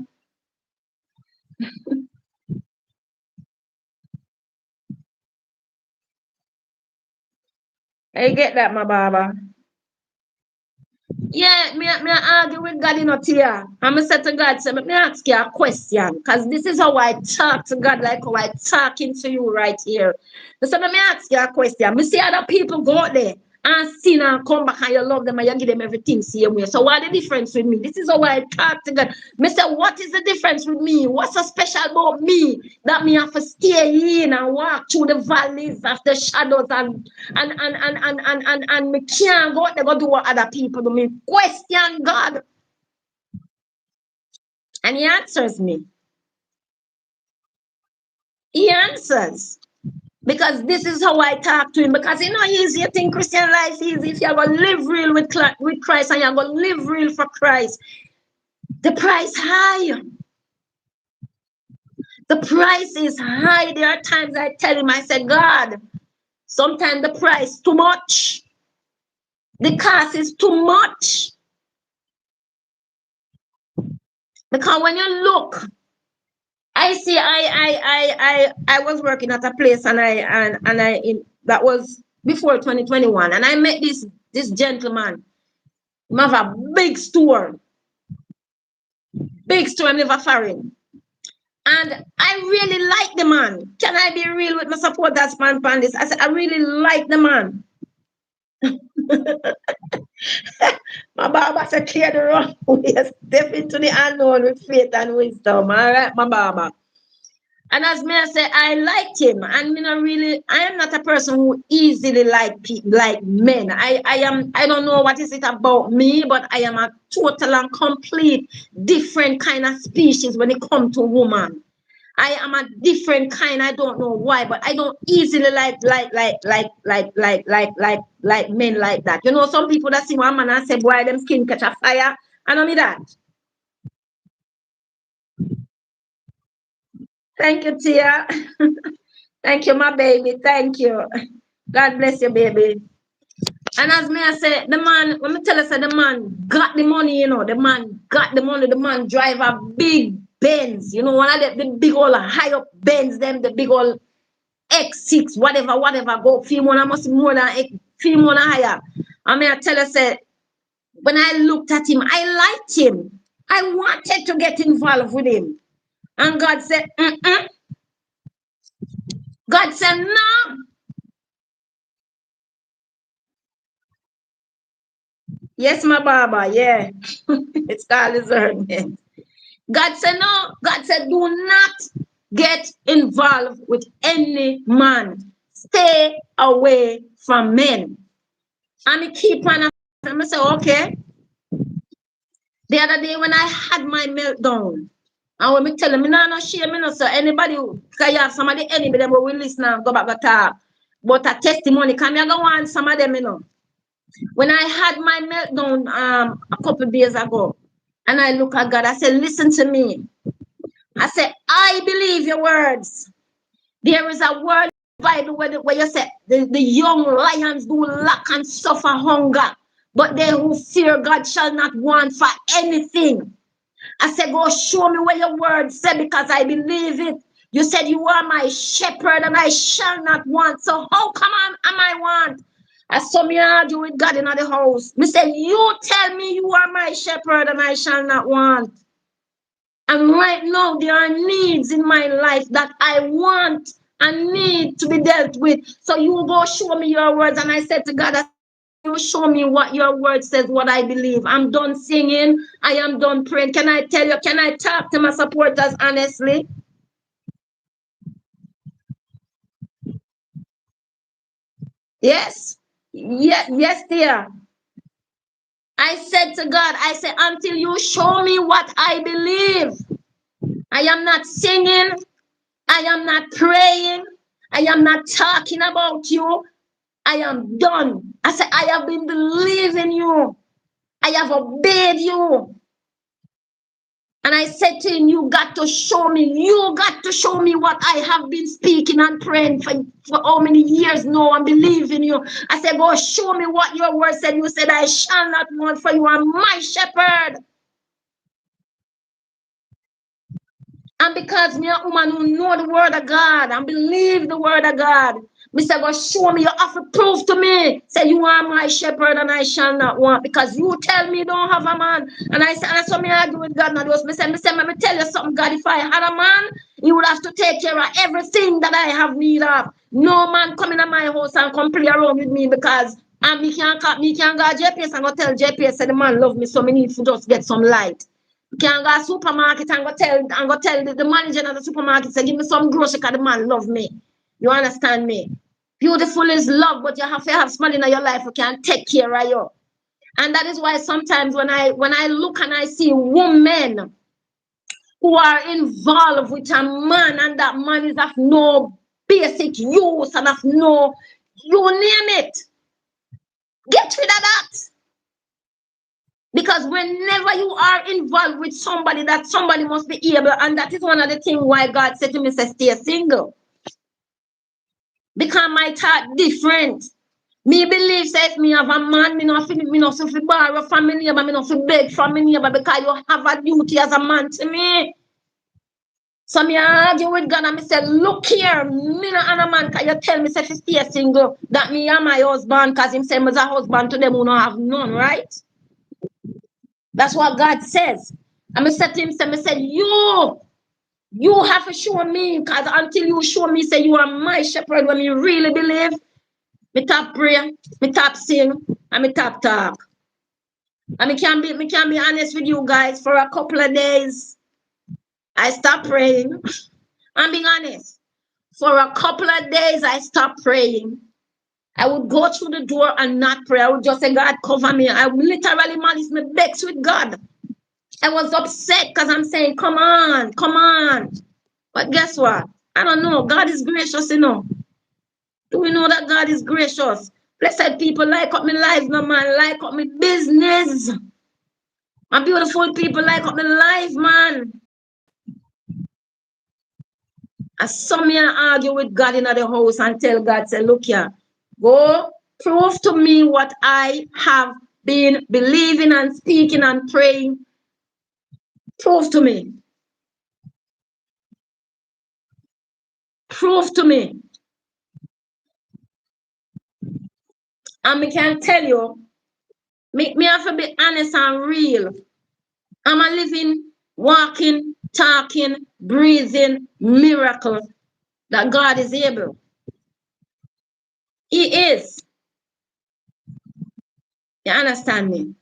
I get that, my Baba. Yeah, me argue with God in here. I'm say to God, say, me ask you a question. Because this is how I talk to God, like how I talking to you right here. So me ask you a question. Me see other people go out there and sin and come back and you love them and you give them everything same way. So what the difference with me? This is how I talk to God. Me say, what is the difference with me? What's so special about me that me have to stay in and walk through the valleys of the shadows and me can't go out there go do what other people do. Me question God. And he answers me. He answers. Because this is how I talk to him. Because you know, easy. You think Christian life is if you're going to live real with Christ and you're going to live real for Christ. The price high. The price is high. There are times I tell him, I said, God, sometimes the price too much. The cost is too much. Because when you look, I see I was working at a place and that was before 2021 and I met this gentleman. He have a big store never foreign. And I really like the man. Can I be real with my supporters man on this? I said I really like the man. My Baba said clear the road. Step into the unknown with faith and wisdom. All right, my Baba. And as me I say, I liked him, and me not really. I am not a person who easily like people, like men. I don't know what is it about me, but I am a total and complete different kind of species when it comes to woman. I am a different kind. I don't know why, but I don't easily like men like that. You know, some people that see one man and say, "Boy, them skin catch a fire." I know me that. Thank you, Tia. Thank you, my baby. Thank you. God bless you, baby. And as me I say, the man, let me tell you, say the man got the money, you know, the man got the money, the man drive a big Benz, you know, one of the big old high up Benz, them, the big old X6, whatever, go, few more, must be more than few more higher. I mean, I tell you, say, when I looked at him, I liked him. I wanted to get involved with him. And God said, mm-mm. God said, no. Yes, my Baba, yeah. It's called discernment. God said, no. God said, do not get involved with any man. Stay away from men. And I keep on, I say, okay. The other day when I had my meltdown, and when me tell them, no shame, me no so anybody, because you have some of the enemy, them will listen and go back to talk. But a testimony, can me go on some of them, you know. When I had my meltdown a couple of days ago, and I look at God, I said, listen to me. I said, I believe your words. There is a word in the Bible where you say, the young lions do lack and suffer hunger, but they who fear God shall not want for anything. I said, go show me where your word said, because I believe it. You said you are my shepherd and I shall not want. So how come am I want? I saw me argue with God in the house. Me said, you tell me you are my shepherd and I shall not want. And right now, there are needs in my life that I want and need to be dealt with. So you go show me your words. And I said to God, you show me what your word says, what I believe. I'm done singing. I am done praying. Can I tell you, can I talk to my supporters honestly? Yes. Yes, dear. I said to God, I said, until you show me what I believe, I am not singing. I am not praying. I am not talking about you. I am done. I said, I have been believing you. I have obeyed you. And I said to him, you got to show me. You got to show me what I have been speaking and praying for how many years now and believing you. I said, go show me what your word said. You said, I shall not want, for you are my shepherd. And because me a woman who know the word of God and believe the word of God, me say, go show me, you have to prove to me. Say, you are my shepherd and I shall not want. Because you tell me you don't have a man. And I said, and so me argue with God. And me tell you something, God, if I had a man, he would have to take care of everything that I have need of. No man come in my house and come play around with me because and me can't go JPS and go tell JPS that the man love me, so me need to just get some light. Can go to supermarket and go tell the manager of the supermarket, say, give me some grocery because the man love me. You understand me? Beautiful is love, but you have to have somebody in your life who can take care of you. And that is why sometimes when I look and I see women who are involved with a man and that man is of no basic use and of no, you name it, get rid of that. Because whenever you are involved with somebody, that somebody must be able, and that is one of the things why God said to me, say, stay single. Because my thought different. Me believe says me have a man, me not fi borrow from me neighbor, me not fi beg from me neighbor, because you have a duty as a man to me. So me argue with God and me say, look here, me not a man, because you tell me say fi stay single, that me and my husband, because him say me as a husband to them who don't have none, right? That's what God says. And I said to him, I said, you have to show me, because until you show me, say you are my shepherd, when you really believe, me top pray, me top sing, and me top talk. And me can be honest with you guys, for a couple of days, I stopped praying. I'm being honest. For a couple of days, I stopped praying. I would go through the door and not pray. I would just say, God, cover me. I would literally manage my begs with God. I was upset because I'm saying, come on, come on. But guess what? I don't know. God is gracious, you know. Do we know that God is gracious? Blessed people like up my life, no man. Like up my business. And beautiful people like up my life, man. And some me argue with God in the house and tell God, say, look here, go prove to me what I have been believing and speaking and praying. Prove to me. Prove to me. And me can tell you, me have to be honest and real. I'm a living, walking, talking, breathing miracle that God is able. He is. You understand me?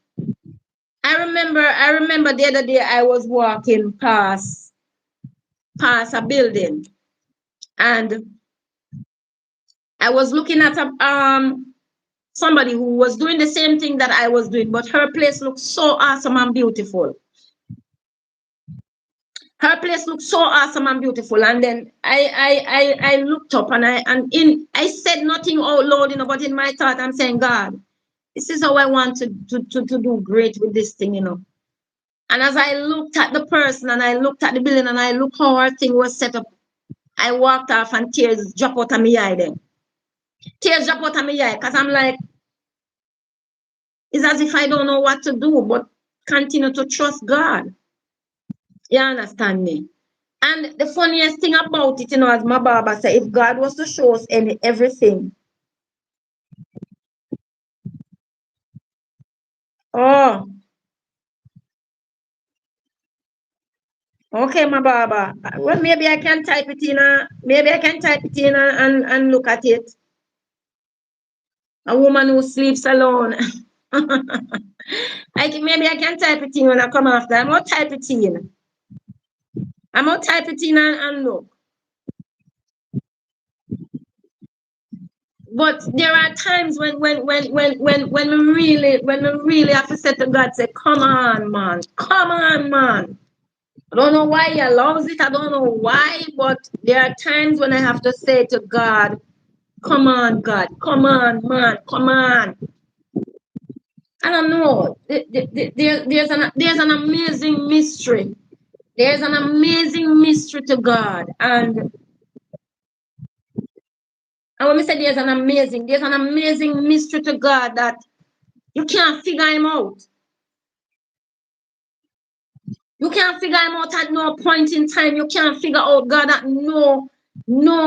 I remember the other day I was walking past a building, and I was looking at somebody who was doing the same thing that I was doing, but her place looked so awesome and beautiful. Her place looked so awesome and beautiful. And then I looked up, and I said nothing out loud, but in my thought I'm saying, God, this is how I want to do great with this thing, And as I looked at the person, and I looked at the building, and I looked how our thing was set up, I walked off, and tears dropped out of my eye then. Tears dropped out of my eye, because I'm like, it's as if I don't know what to do, but continue to trust God. You understand me? And the funniest thing about it, as my Baba said, if God was to show us everything. Oh, okay, my Baba. Well, maybe I can type it in, and look at it. A woman who sleeps alone. Maybe I can type it in when I come after. I'm going to type it in. And look. But there are times when we really have to say to God, say, come on, man. Come on, man. I don't know why he allows it. I don't know why, but there are times when I have to say to God, come on, God. Come on, man. Come on. I don't know. There's an amazing mystery. There's an amazing mystery to God. And when we say there's an amazing mystery to God that you can't figure him out. You can't figure him out at no point in time. You can't figure out God at no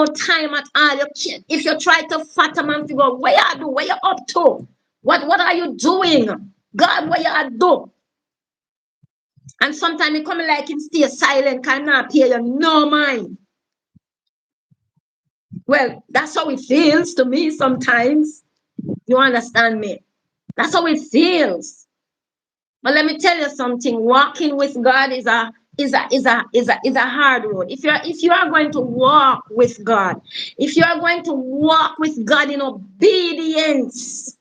time at all. You can't, if you try to fathom and figure out what you do, what you up to, what are you doing? God, what you do? And sometimes it come like him stay silent, cannot pay you no mind. Well, that's how it feels to me sometimes. You understand me? That's how it feels. But let me tell you something. Walking with God is a hard road. If you are going to walk with God, if you are going to walk with God in obedience,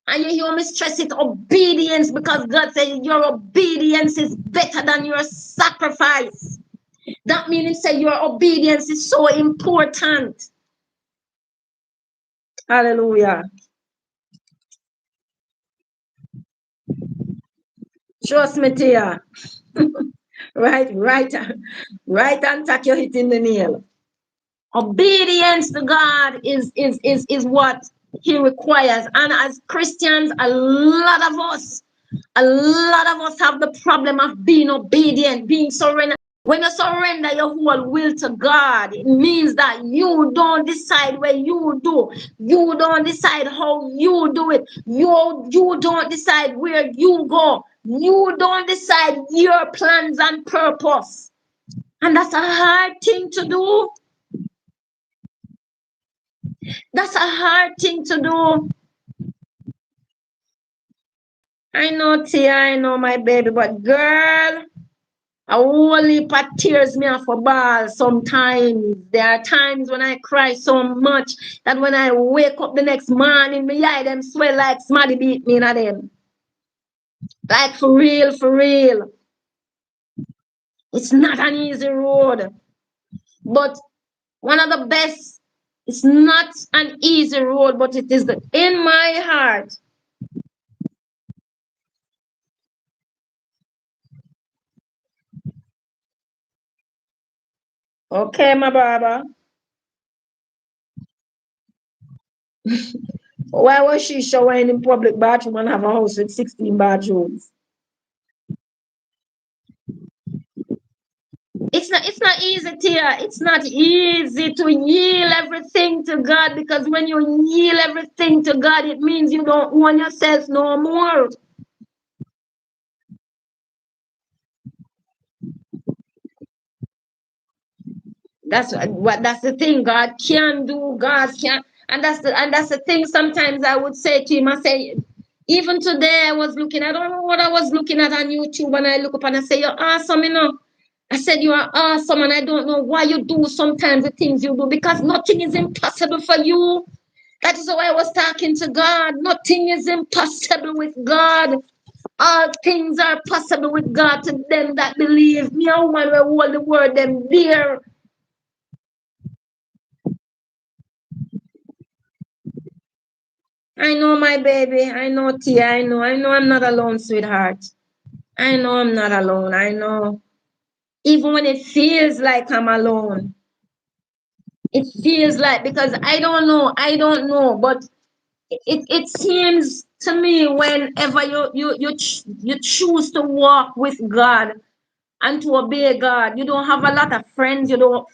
and you hear me stress it, obedience, because God said your obedience is better than your sacrifice. That means say your obedience is so important. Hallelujah. Trust me, Tia. right, and tack your hit in the nail. Obedience to God is what he requires. And as Christians, a lot of us have the problem of being obedient, being surrendered. When you surrender your whole will to God, it means that you don't decide what you do. You don't decide how you do it. You don't decide where you go. You don't decide your plans and purpose. And that's a hard thing to do. That's a hard thing to do. I know, Tia, I know, my baby, but girl, a whole heap of tears me off a ball sometimes. There are times when I cry so much that when I wake up the next morning, my eye them swell like somebody beat me in them. Like for real, for real. It's not an easy road. But one of the best, it's not an easy road, but it is in my heart. Okay, my Baba. Why was she showering in public bathroom and have a house with 16 bathrooms? It's not easy, Tia. It's not easy to yield everything to God, because when you yield everything to God, it means you don't own yourself no more. That's the thing. God can do. God can, and that's the thing. Sometimes I would say to him, I say, even today I was looking. I don't know what I was looking at on YouTube, and I look up and I say, "You're awesome, you know." I said, "You are awesome," and I don't know why you do sometimes the things you do, because nothing is impossible for you. That is why I was talking to God. Nothing is impossible with God. All things are possible with God to them that believe. Me and woman will hold the word them dear. I know, my baby. I know, Tia. I know. I know I'm not alone, sweetheart. I know I'm not alone. I know. Even when it feels like I'm alone, it feels like, because I don't know. I don't know. But it seems to me whenever you choose to walk with God and to obey God, you don't have a lot of friends. You don't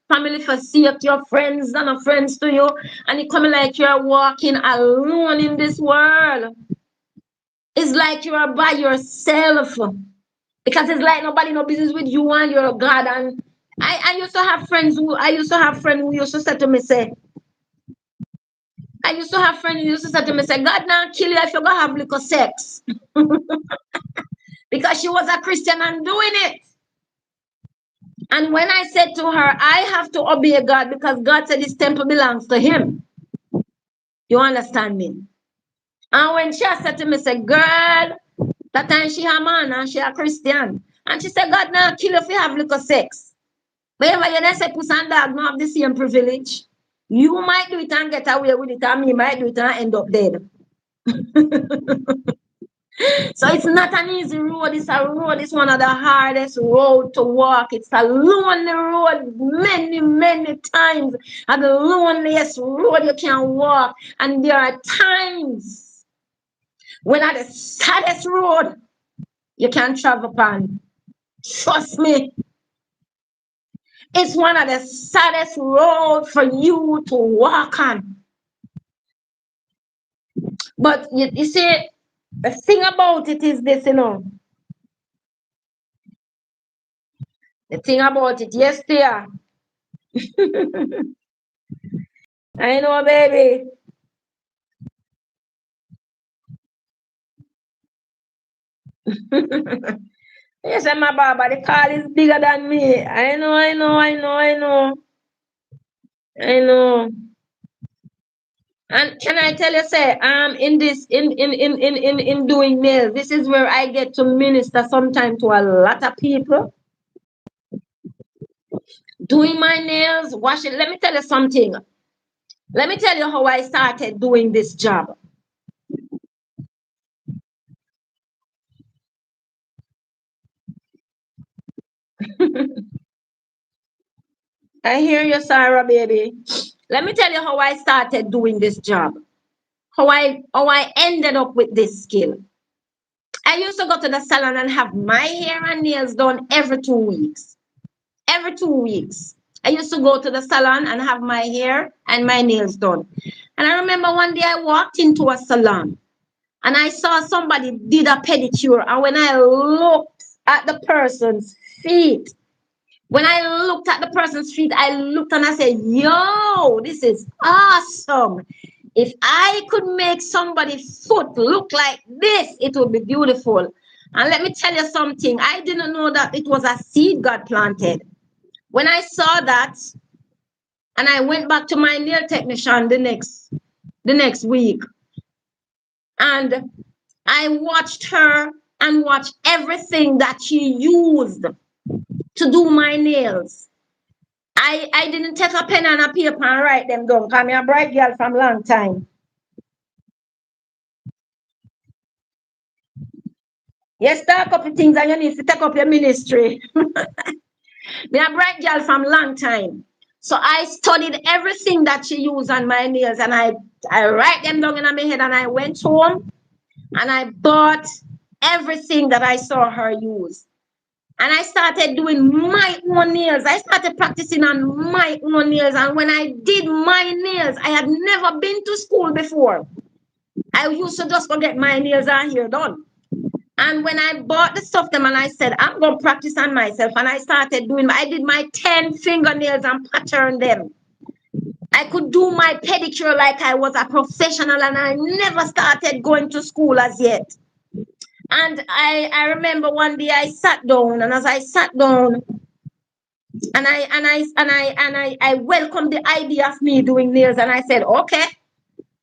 family forsake your friends and are friends to you, and it coming like you're walking alone in this world. It's like you are by yourself, because it's like nobody no business with you and your God. And I used to have friends who used to say to me, say, I used to have friends who used to say to me, say, God now kill you if you go have little sex. Because she was a Christian and doing it. And when I said to her, I have to obey God because God said this temple belongs to him. You understand me? And when she said to me, say, girl, that time she a man and she a Christian. And she said, God now kill you if you have little sex. But if you say puss and dog don't have the same privilege, you might do it and get away with it, and me might do it and end up dead. So it's not an easy road. It's a road. It's one of the hardest road to walk. It's a lonely road many, many times. And the loneliest road you can walk. And there are times when at the saddest road you can travel upon. Trust me. It's one of the saddest roads for you to walk on. But you see, the thing about it is this, you know. The thing about it, yes, dear. I know, baby. Yes, I'm a Baba. The call is bigger than me. I know, I know, I know, I know. I know. And can I tell you, say, in this, in doing nails, this is where I get to minister sometimes to a lot of people. Doing my nails, washing. Let me tell you something. Let me tell you how I started doing this job. I hear you, Sarah, baby. Let me tell you how I started doing this job. How I ended up with this skill. I used to go to the salon and have my hair and nails done every 2 weeks. Every 2 weeks. I used to go to the salon and have my hair and my nails done. And I remember one day I walked into a salon and I saw somebody did a pedicure. And when I looked at the person's feet, I looked and I said, yo, this is awesome. If I could make somebody's foot look like this, it would be beautiful. And let me tell you something. I didn't know that it was a seed God planted. When I saw that, and I went back to my nail technician the next week, and I watched her and watched everything that she used to do my nails. I didn't take a pen and a paper and write them down, because I'm a bright girl from long time. You start up things and you need to take up your ministry. Me a bright girl from long time. So I studied everything that she used on my nails, and I write them down in my head, and I went home and I bought everything that I saw her use. And I started doing my own nails. I started practicing on my own nails. And when I did my nails, I had never been to school before. I used to just go get my nails and hair done. And when I bought the stuff them and I said, I'm going to practice on myself. And I started doing, I did my 10 fingernails and pattern them. I could do my pedicure like I was a professional, and I never started going to school as yet. And I remember one day I sat down, and as I sat down, I welcomed the idea of me doing nails, and I said, okay,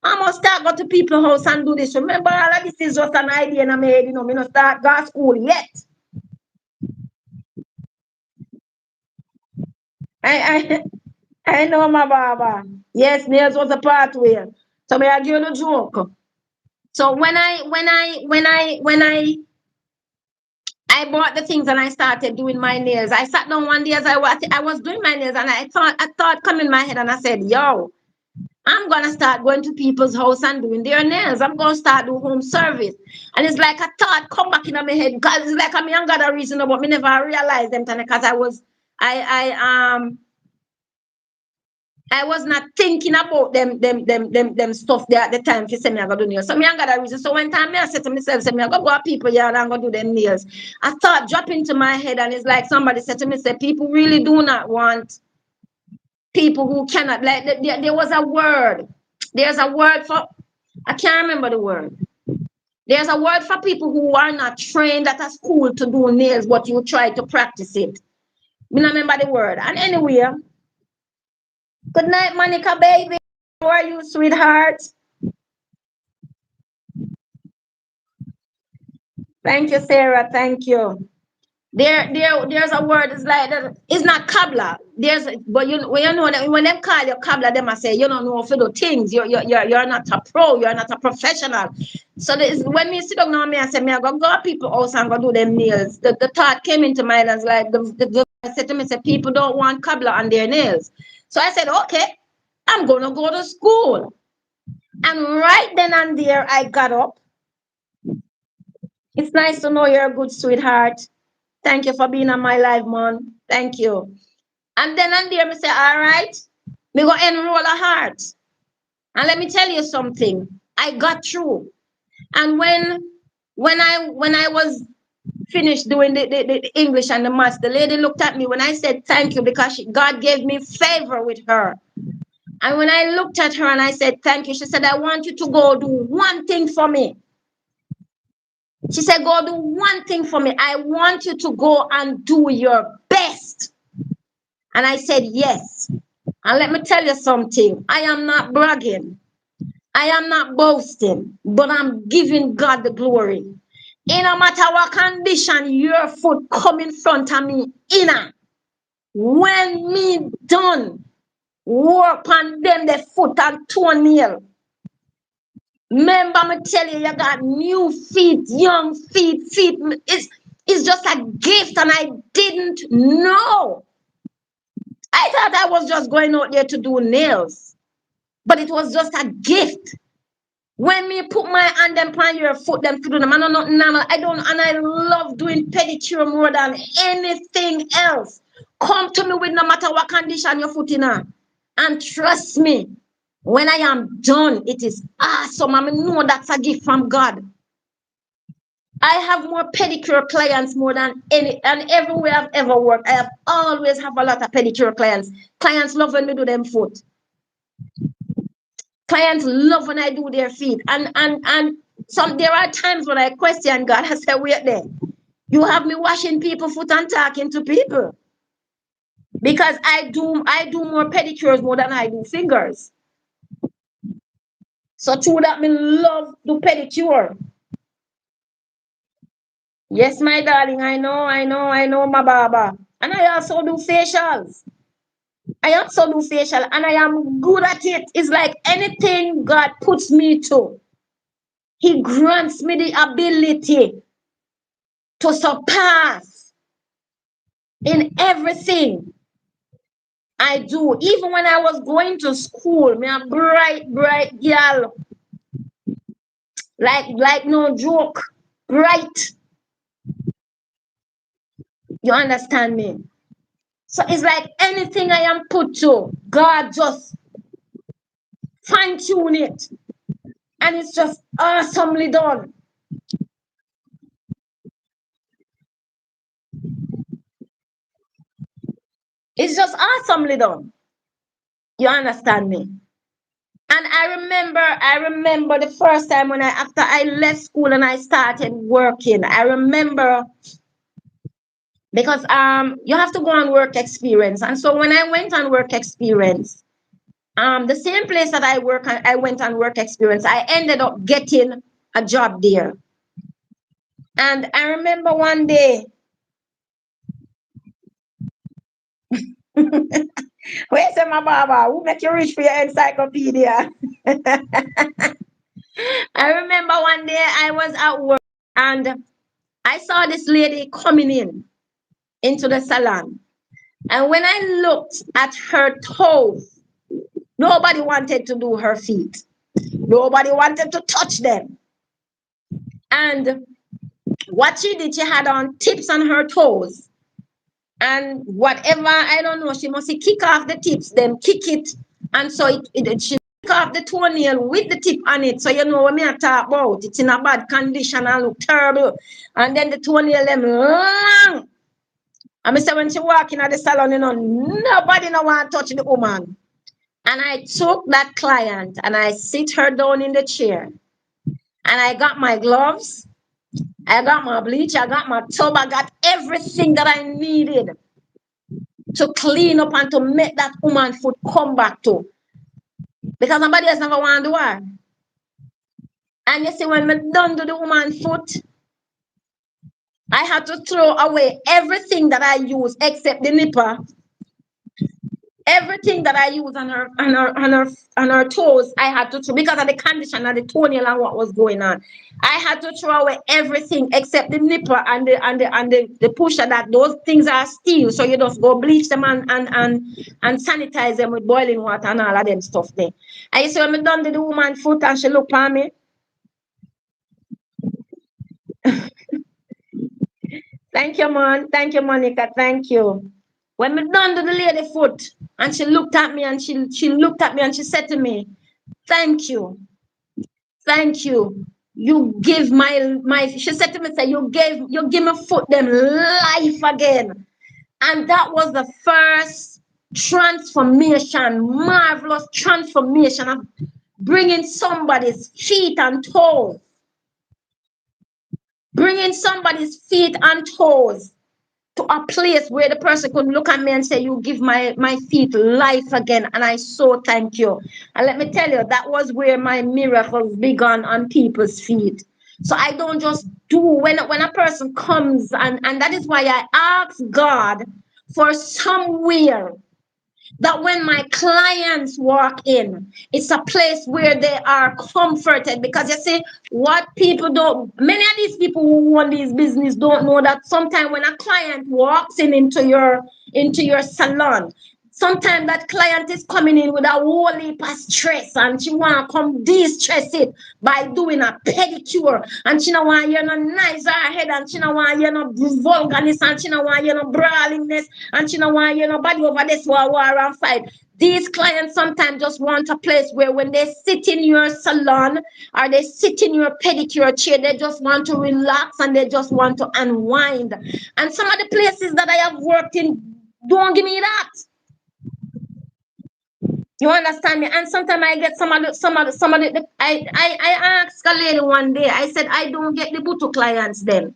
I must start go to people's house and do this. Remember, all of this is just an idea in my head, me not start go to school yet. I know my baba. Yes, nails was a pathway. So me I give you a joke. So when I bought the things and I started doing my nails, I sat down one day as I was doing my nails, and I thought come in my head, and I said, yo, I'm gonna start going to people's house and doing their nails. I'm gonna start doing home service. And it's like a thought come back in my head, because it's like I'm younger than reason, but me never realized them because I was not thinking about them stuff there at the time to say me I go do nails. So me I got a reason. So when time me I said to myself, say me I go people here and I go do them nails. I thought drop into my head, and it's like somebody said to me, say people really do not want people who cannot, like there was a word. There's a word for, I can't remember the word. There's a word for people who are not trained at a school to do nails, but you try to practice it. Me not remember the word. And anyway, good night, Monica, baby. How are you, sweetheart? Thank you, Sarah. Thank you. There's a word. It's like that. It's not cobbler. But you know that when them call you cobbler, them I say you don't know how to do things. You're not a pro. You're not a professional. So when me sit down now, me I say me I go to people house and go do them nails. The thought came into my mind as like the I said to me, say people don't want cobbler on their nails. So I said, okay, I'm gonna go to school. And right then and there, I got up. It's nice to know you're a good sweetheart. Thank you for being on my live, man. Thank you. And then and there, me say, all right, me go enroll a heart. And let me tell you something. I got through. And when I was finished doing the English and the maths, the lady looked at me when I said thank you, because God gave me favor with her. And when I looked at her and I said thank you, she said, I want you to go do one thing for me. She said, go do one thing for me. I want you to go and do your best. And I said, yes. And let me tell you something. I am not bragging. I am not boasting, but I'm giving God the glory. In no matter what condition your foot come in front of me, when me done work on them the foot and toenail. Remember me tell you, you got new feet, young feet. It's just a gift, and I didn't know. I thought I was just going out there to do nails, but it was just a gift. When me put my hand them on your foot, them to do them, I know nothing normal. I love doing pedicure more than anything else. Come to me with no matter what condition your foot in. And trust me, when I am done, it is awesome. I know that's a gift from God. I have more pedicure clients more than any, and everywhere I've ever worked, I have always have a lot of pedicure clients. Clients love when we do them foot. Clients love when I do their feet. And some there are times when I question God. I say, wait there. You have me washing people's foot and talking to people. Because I do more pedicures more than I do fingers. So true that me love do pedicure. Yes, my darling, I know my baba. And I also do facials. I also do facial, and I am good at it. It's like anything God puts me to, He grants me the ability to surpass in everything I do. Even when I was going to school, me a bright girl. Like no joke. Bright. You understand me? So it's like anything I am put to, God just fine-tune it. And it's just awesomely done. It's just awesomely done. You understand me? And I remember the first time when after I left school and I started working. I remember because you have to go on work experience. And so when I went on work experience, the same place that I went on work experience, I ended up getting a job there. And I remember one day, where's my Baba? Who make you reach for your encyclopedia? I remember one day I was at work and I saw this lady coming into the salon. And when I looked at her toes, nobody wanted to do her feet. Nobody wanted to touch them. And what she did, she had on tips on her toes. And whatever, I don't know, she must kick off the tips, then kick it. And so she kick off the toenail with the tip on it. So you know what I talk about. It's in a bad condition and look terrible. And then the toenail them long. And I say when she walk in at the salon, you know, nobody no want to touch the woman. And I took that client and I sit her down in the chair. And I got my gloves, I got my bleach, I got my tub, I got everything that I needed to clean up and to make that woman foot come back to. Because nobody else never want to do her. And you see, when I done to the woman foot, I had to throw away everything that I use except the nipper. Everything that I use on her toes, I had to throw because of the condition of the toenail and what was going on. I had to throw away everything except the nipper and the pusher. That those things are steel, so you just go bleach them and sanitize them with boiling water and all of them stuff there. I see when I done the woman foot and she looked at me. Thank you, man. Thank you, Monica. Thank you. When we done to the lady foot, and she looked at me and she looked at me and she said to me, "Thank you, thank you. You give my." She said to me, "Say you give my foot them life again," and that was the first transformation, marvelous transformation of bringing somebody's feet and toes, bringing somebody's feet and toes to a place where the person could look at me and say, "You give my feet life again." And I so thank you. And let me tell you, that was where my miracles began on people's feet. So I don't just do when a person comes, and that is why I ask God for somewhere that when my clients walk in, it's a place where they are comforted. Because you see, what people don't, many of these people who own these business don't know that sometimes when a client walks into your salon, sometimes that client is coming in with a whole heap of stress and she want to come de-stress it by doing a pedicure, and she don't want you no nice her head, and she don't want you no vulgarness, and she don't want you no brawlingness, and she don't want you no body over this war and fight. These clients sometimes just want a place where when they sit in your salon or they sit in your pedicure chair, they just want to relax and they just want to unwind. And some of the places that I have worked in don't give me that. You understand me? And sometimes I get some of the I asked a lady one day, I said, I don't get the butu clients then.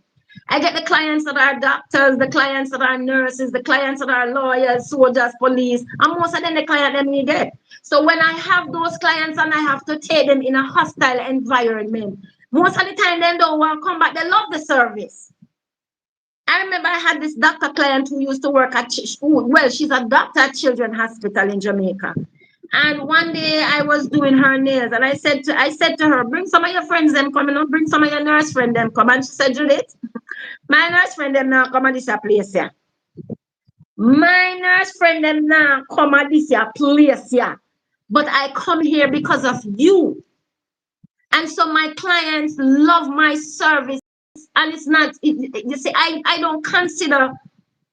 I get the clients that are doctors, the clients that are nurses, the clients that are lawyers, soldiers, police, and most of them the client them me get. So when I have those clients and I have to take them in a hostile environment, most of the time they don't want to come back. They love the service. I remember I had this doctor client who used to work at school. Well, she's a doctor at Children's Hospital in Jamaica. And one day I was doing her nails, and I said to her, "Bring some of your friends them come, bring some of your nurse friend them come." And she said, "Judith, my nurse friend them now come at this place here. My nurse friend them now come at this place here. But I come here because of you." And so my clients love my service. And it's not, you see, I don't consider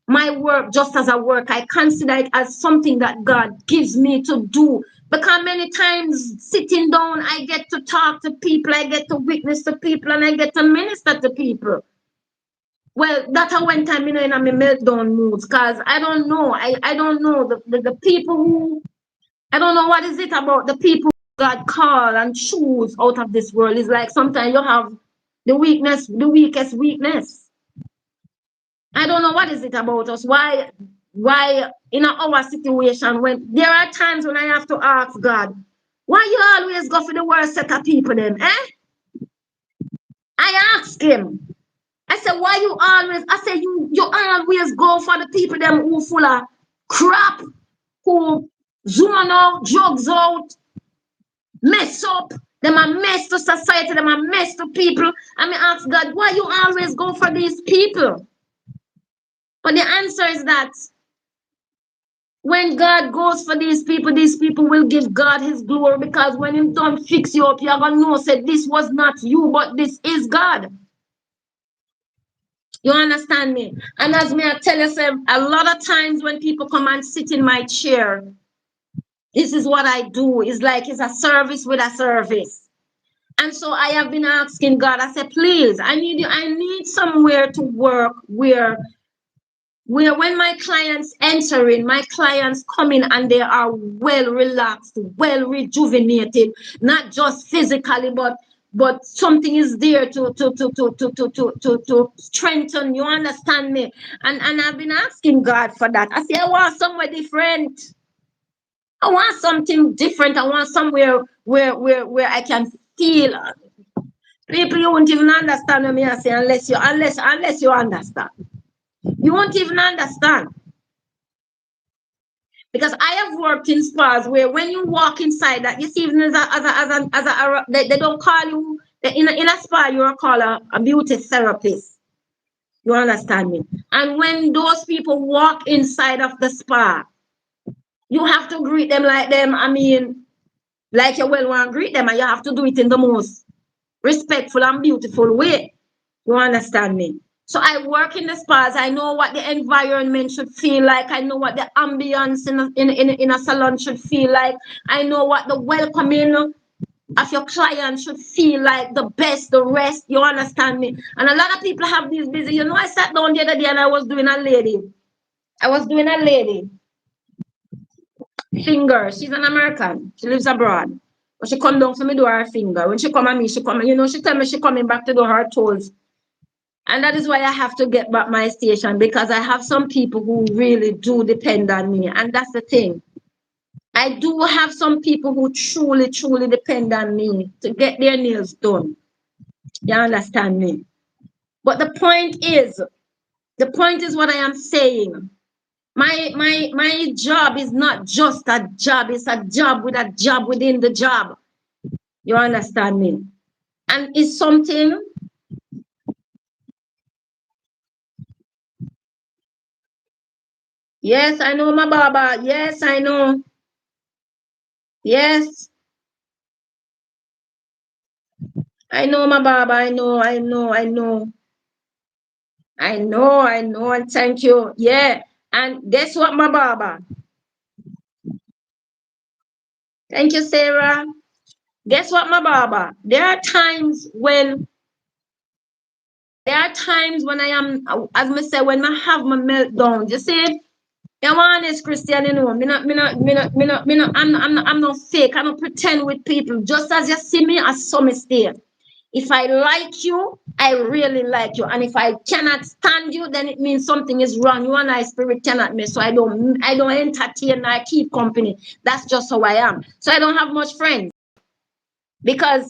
my work just as a work. I consider it as something that God gives me to do. Because many times sitting down, I get to talk to people, I get to witness to people, and I get to minister to people. Well, that's how when time, you know, in a meltdown moods, because I don't know. I don't know the people who, I don't know what is it about the people God call and choose out of this world. It's like sometimes you have the weakness, the weakest weakness. I don't know what is it about us. Why in our situation, when there are times when I have to ask God, why you always go for the worst set of people then? I ask him. I said, why you always, I said, you always go for the people them who full of crap, who zone out, drugs out, mess up, them are mess to society, them are mess to people. I mean, ask God, why you always go for these people? But the answer is that when God goes for these people will give God his glory, because when him don't fix you up, you're gonna know, say, this was not you, but this is God. You understand me? And as me, I tell you, a lot of times when people come and sit in my chair, this is what I do. It's like it's a service with a service. And so I have been asking God, I said, please, I need somewhere to work where when my clients enter in, my clients come in and they are well relaxed, well rejuvenated, not just physically, but something is there to strengthen. You understand me? And I've been asking God for that. I say I want somewhere different. I want something different. I want somewhere where I can feel. People, you won't even understand what me I say unless you understand. You won't even understand. Because I have worked in spas where when you walk inside that, you see, even they don't call you, in a spa, you're called a beauty therapist. You understand me? And when those people walk inside of the spa, you have to greet them like them. I mean, like you well want to greet them, and you have to do it in the most respectful and beautiful way. You understand me? So I work in the spas. I know what the environment should feel like. I know what the ambience in a salon should feel like. I know what the welcoming of your client should feel like, the best, the rest. You understand me? And a lot of people have these busy. You know, I sat down the other day and I was doing a lady. Finger. She's an American. She lives abroad. But she come down for me do her finger. When she come at me, she come, you know, she tell me she coming back to do her toes. And that is why I have to get back my station, because I have some people who really do depend on me. And that's the thing. I do have some people who truly, truly depend on me to get their nails done. You understand me? But the point is what I am saying. My job is not just a job, it's a job with a job within the job. You understand me? And it's something. Yes, I know, my Baba. Yes, I know. Yes, I know, my Baba. I know, I know, I know. I know, and thank you. Yeah. And guess what, my Baba? Thank you, Sarah. Guess what, my Baba? There are times when I am, as I say, when I have my meltdown. You see, I'm honest Christian, you know. I'm not fake. I don't pretend with people. Just as you see me, I saw me stay. If I like you, I really like you. And if I cannot stand you, then it means something is wrong. You and I spirit cannot mess. So I don't entertain, I keep company. That's just how I am. So I don't have much friends. Because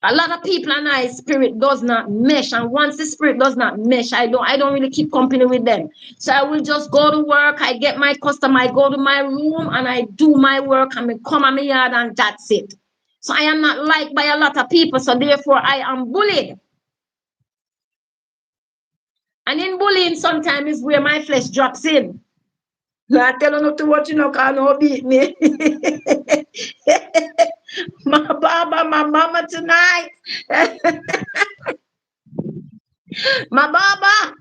a lot of people and I spirit does not mesh. And once the spirit does not mesh, I don't really keep company with them. So I will just go to work, I get my customer, I go to my room and I do my work and I come on my yard and that's it. So I am not liked by a lot of people. So therefore I am bullied. And in bullying sometimes is where my flesh drops in. I tell you not to watch, you know, can no beat me. My Baba, my mama tonight. My Baba,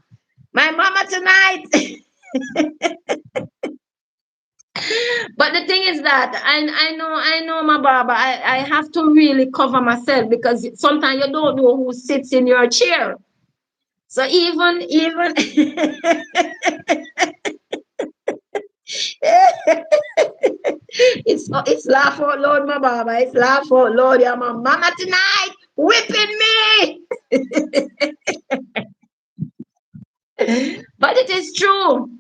my mama tonight. But the thing is that I know, my Baba, I have to really cover myself, because sometimes you don't know who sits in your chair. So even it's laugh out loud, my baba. It's laugh out loud. Yeah, my mama tonight whipping me. But it is true.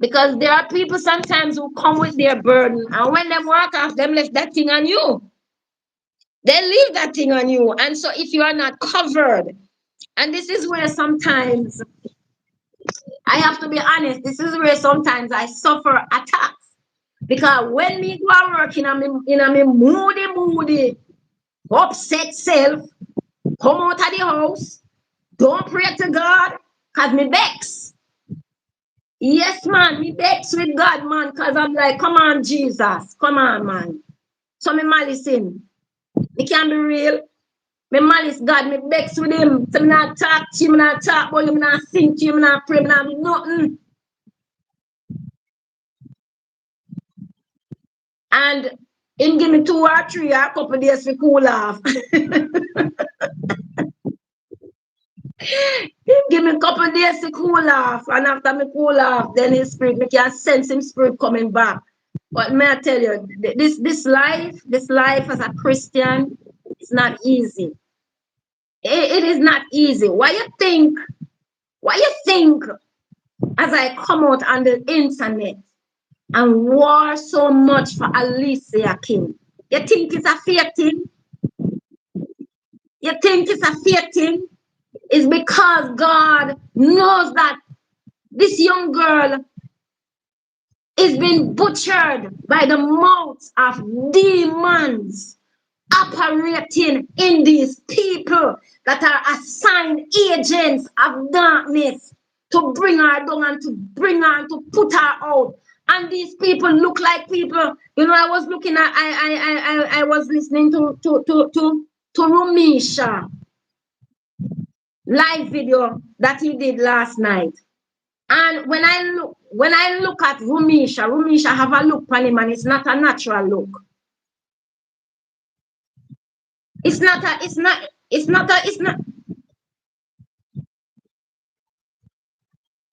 Because there are people sometimes who come with their burden, and when they walk off, them left that thing on you. They leave that thing on you. And so if you are not covered, and this is where sometimes I have to be honest, this is where sometimes I suffer attacks. Because when me go and work in a me moody, upset self, come out of the house, don't pray to God, because me vex. Yes, man, me vex with God, man, because I'm like, come on, Jesus, come on, man. So me malice him. Me can't be real. Me malice God, me vex with him. So me not talk to him, me not talk about him, me not sing to him, me not pray, me not do nothing. And him give me 2 or 3 or a couple days to cool off. Him give me a couple days to cool off. And after me cool off, then his spirit, me can sense him spirit coming back. But may I tell you, this life as a Christian, it's not easy. It is not easy. Why you think as I come out on the internet and war so much for Alicia King? You think it's a fair thing? You think it's a fair thing? It's because God knows that this young girl is being butchered by the mouths of demons operating in these people that are assigned agents of darkness to bring her down and to bring her and to put her out. And these people look like people. You know, I was looking at I was listening to Rumisha live video that he did last night. And when I look at Rumisha have a look on him, and it's not a natural look. It's not.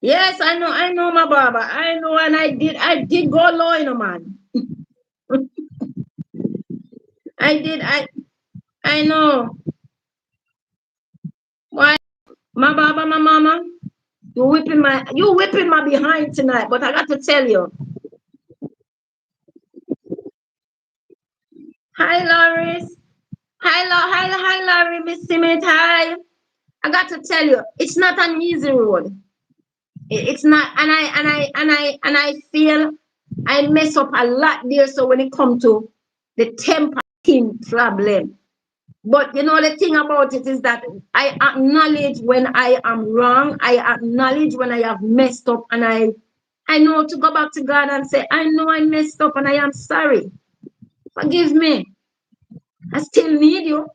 Yes, I know, my Baba. I know, and I did go low, you know, man. I know. Why, my Baba, my mama, you whipping my behind tonight, but I got to tell you. Hi, Loris. Hi, Larry, Miss Simit. Hi. I got to tell you, it's not an easy road. It's not, and I feel I mess up a lot there. So when it comes to the temper thing problem, but you know the thing about it is that I acknowledge when I am wrong. I acknowledge when I have messed up, and I know to go back to God and say, I know I messed up and I am sorry. Forgive me. I still need you.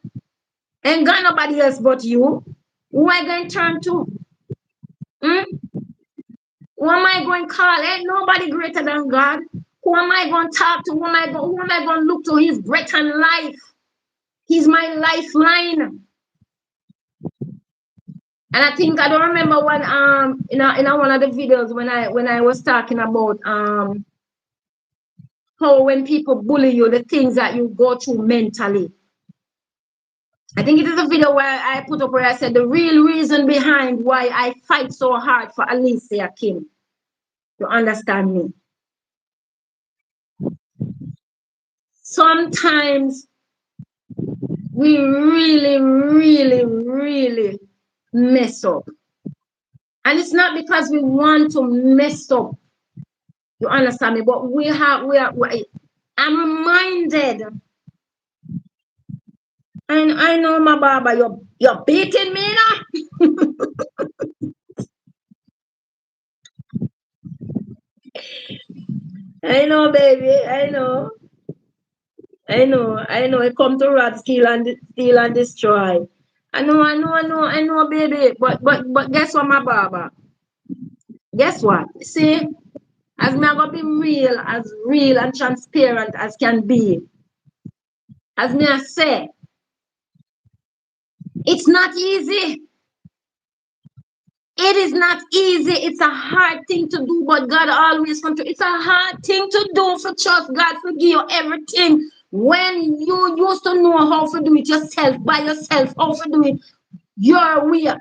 Ain't got nobody else but you. Who am I going to turn to? Hmm? Who am I going to call? Ain't nobody greater than God. Who am I going to talk to? Who am I going to look to? His breath and life. He's my lifeline. And I think I don't remember when in one of the videos when I was talking about how when people bully you, the things that you go through mentally. I think it is a video where I put up where I said the real reason behind why I fight so hard for Alicia Kim. You understand me? Sometimes we really mess up. And it's not because we want to mess up. You understand me? But I'm reminded. And I know, my Baba, you're beating me now. I know, baby. I know. It come to rob, steal and destroy. I know, baby. But guess what, my Baba? Guess what? See, as me I gonna be real and transparent as can be. As me I say, it's not easy. is not easy. It's a hard thing to do, but God always comes through. It's a hard thing to do for trust God to give you everything. When you used to know how to do it yourself, by yourself, how to do it your way.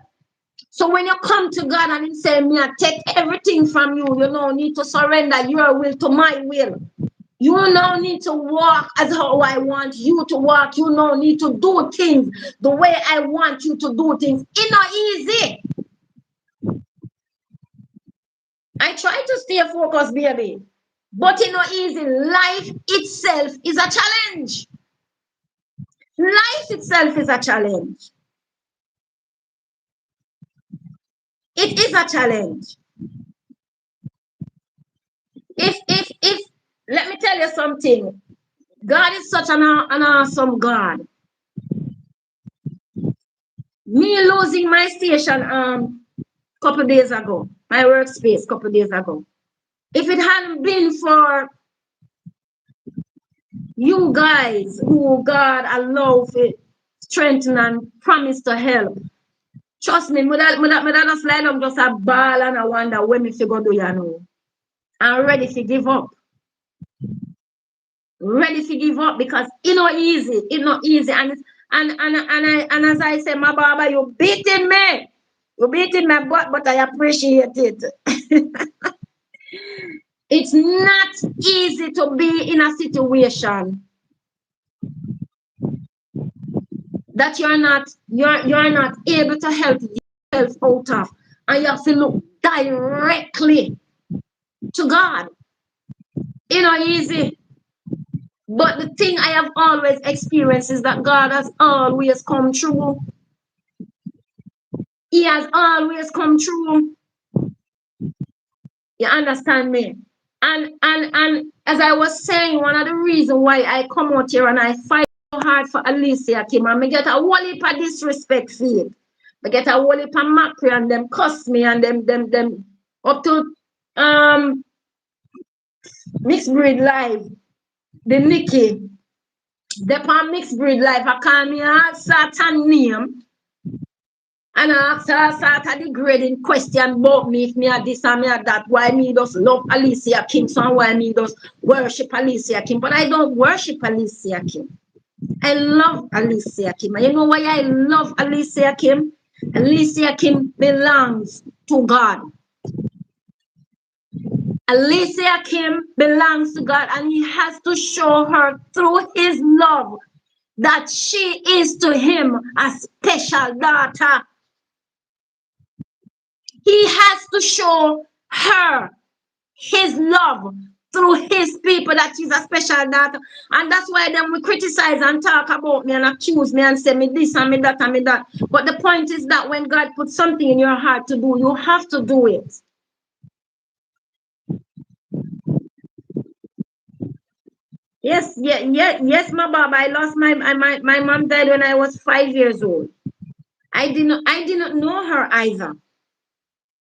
So when you come to God and He say, "Me, I take everything from you," you now need to surrender your will to my will. You now need to walk as how I want you to walk. You now need to do things the way I want you to do things. It's not easy. I try to stay focused, baby. But it's not easy. Life itself is a challenge. Life itself is a challenge. It is a challenge. If let me tell you something. God is such an awesome God. Me losing my station couple days ago, my workspace couple days ago. If it hadn't been for you guys who God allowed to strengthen and promise to help, trust me, me just lie down just a ball and I wonder when me figure do you know. I'm ready to give up. Ready to give up because it's not easy. It's not easy. And as I say, my Baba, you beating me. You beating my butt, but I appreciate it. It's not easy to be in a situation that you're not able to help yourself out of, and you have to look directly to God. It's not easy. But the thing I have always experienced is that God has always come true. He has always come true. You understand me? And as I was saying, one of the reasons why I come out here and I fight so hard for Alicia Kim, and I get a whole heap of disrespect for it. I get a whole heap of mockery and them cuss me and them up to Mixed Breed Live, the Nikki. They on Mixed Breed Live, I call me a Satan name. And I start degrading question about me, if me are this and me are that, why me just love Alicia Kim, so why me just worship Alicia Kim. But I don't worship Alicia Kim. I love Alicia Kim. And you know why I love Alicia Kim? Alicia Kim belongs to God. Alicia Kim belongs to God, and He has to show her through His love that she is to Him a special daughter. He has to show her His love through His people that she's a special daughter. And that's why then we criticize and talk about me and accuse me and say me this and me that and me that. But the point is that when God puts something in your heart to do, you have to do it. Yes, yes, my Baba. I lost my mom died when I was 5 years old. I did not know her either.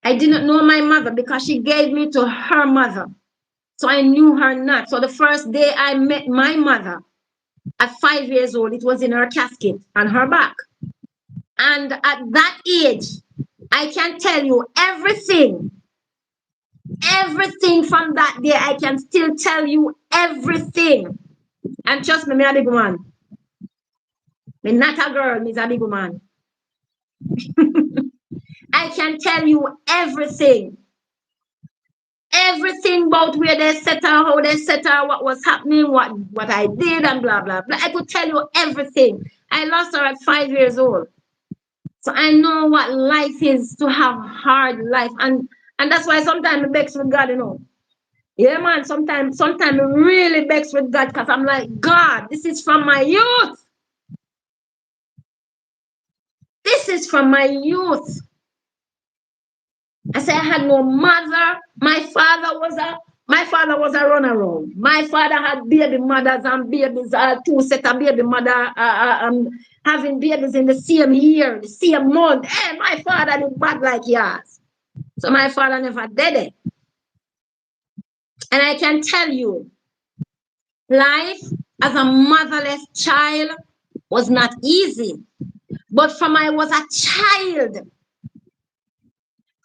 I didn't know my mother because she gave me to her mother. So I knew her not. So the first day I met my mother at 5 years old, it was in her casket on her back. And at that age, I can tell you everything from that day. I can still tell you everything. And trust me, me a big man. Me not a girl, me a big man. I can tell you everything. Everything about where they set her, how they set her, what was happening, what I did, and blah, blah, blah. I could tell you everything. I lost her at 5 years old. So I know what life is, to have hard life. And that's why sometimes I vex with God, you know. Yeah, man, sometimes I really vex with God because I'm like, God, this is from my youth. This is from my youth. I say I had no mother. My father was a runaround. My father had baby mothers and babies, two set of baby mother, having babies in the same year, the same month. Hey, my father did bad like yours. So my father never did it. And I can tell you, life as a motherless child was not easy. But from I was a child,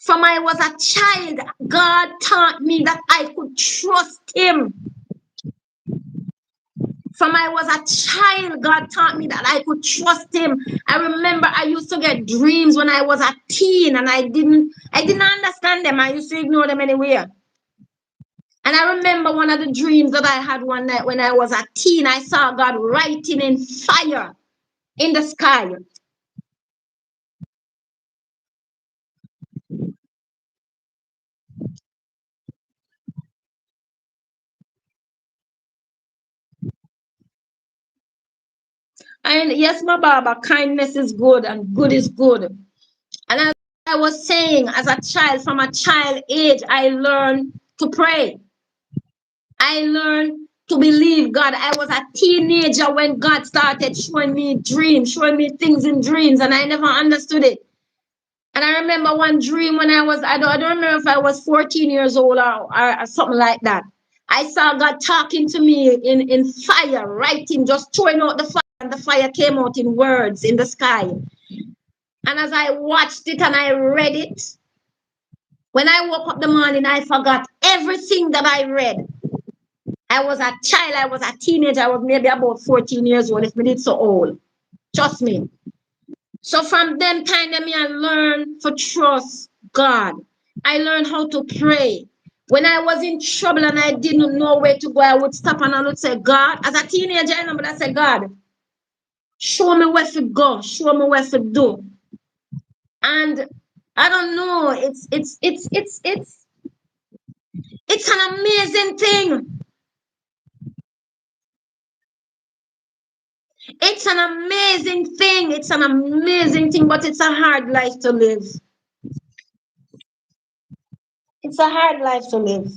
From I was a child, God taught me that I could trust him. From I was a child, God taught me that I could trust him. I remember I used to get dreams when I was a teen and I didn't understand them. I used to ignore them anyway. And I remember one of the dreams that I had one night when I was a teen. I saw God writing in fire in the sky. And yes, my Baba, kindness is good and good is good. And as I was saying, as a child, from a child age, I learned to pray. I learned to believe God. I was a teenager when God started showing me dreams, showing me things in dreams, and I never understood it. And I remember one dream when I don't remember if I was 14 years old or something like that. I saw God talking to me in fire, writing, just throwing out the fire, and the fire came out in words in the sky. And as I watched it and I read it, when I woke up the morning, I forgot everything that I read. I was a child, I was a teenager, I was maybe about 14 years old, if we did so old. Trust me. So from them time, I learned to trust God. I learned how to pray. When I was in trouble and I didn't know where to go, I would stop and I would say, God, as a teenager, I know, but I said, God, show me where to go, show me where to do. And I don't know, it's an amazing thing. It's an amazing thing. It's an amazing thing, but it's a hard life to live. It's a hard life to live.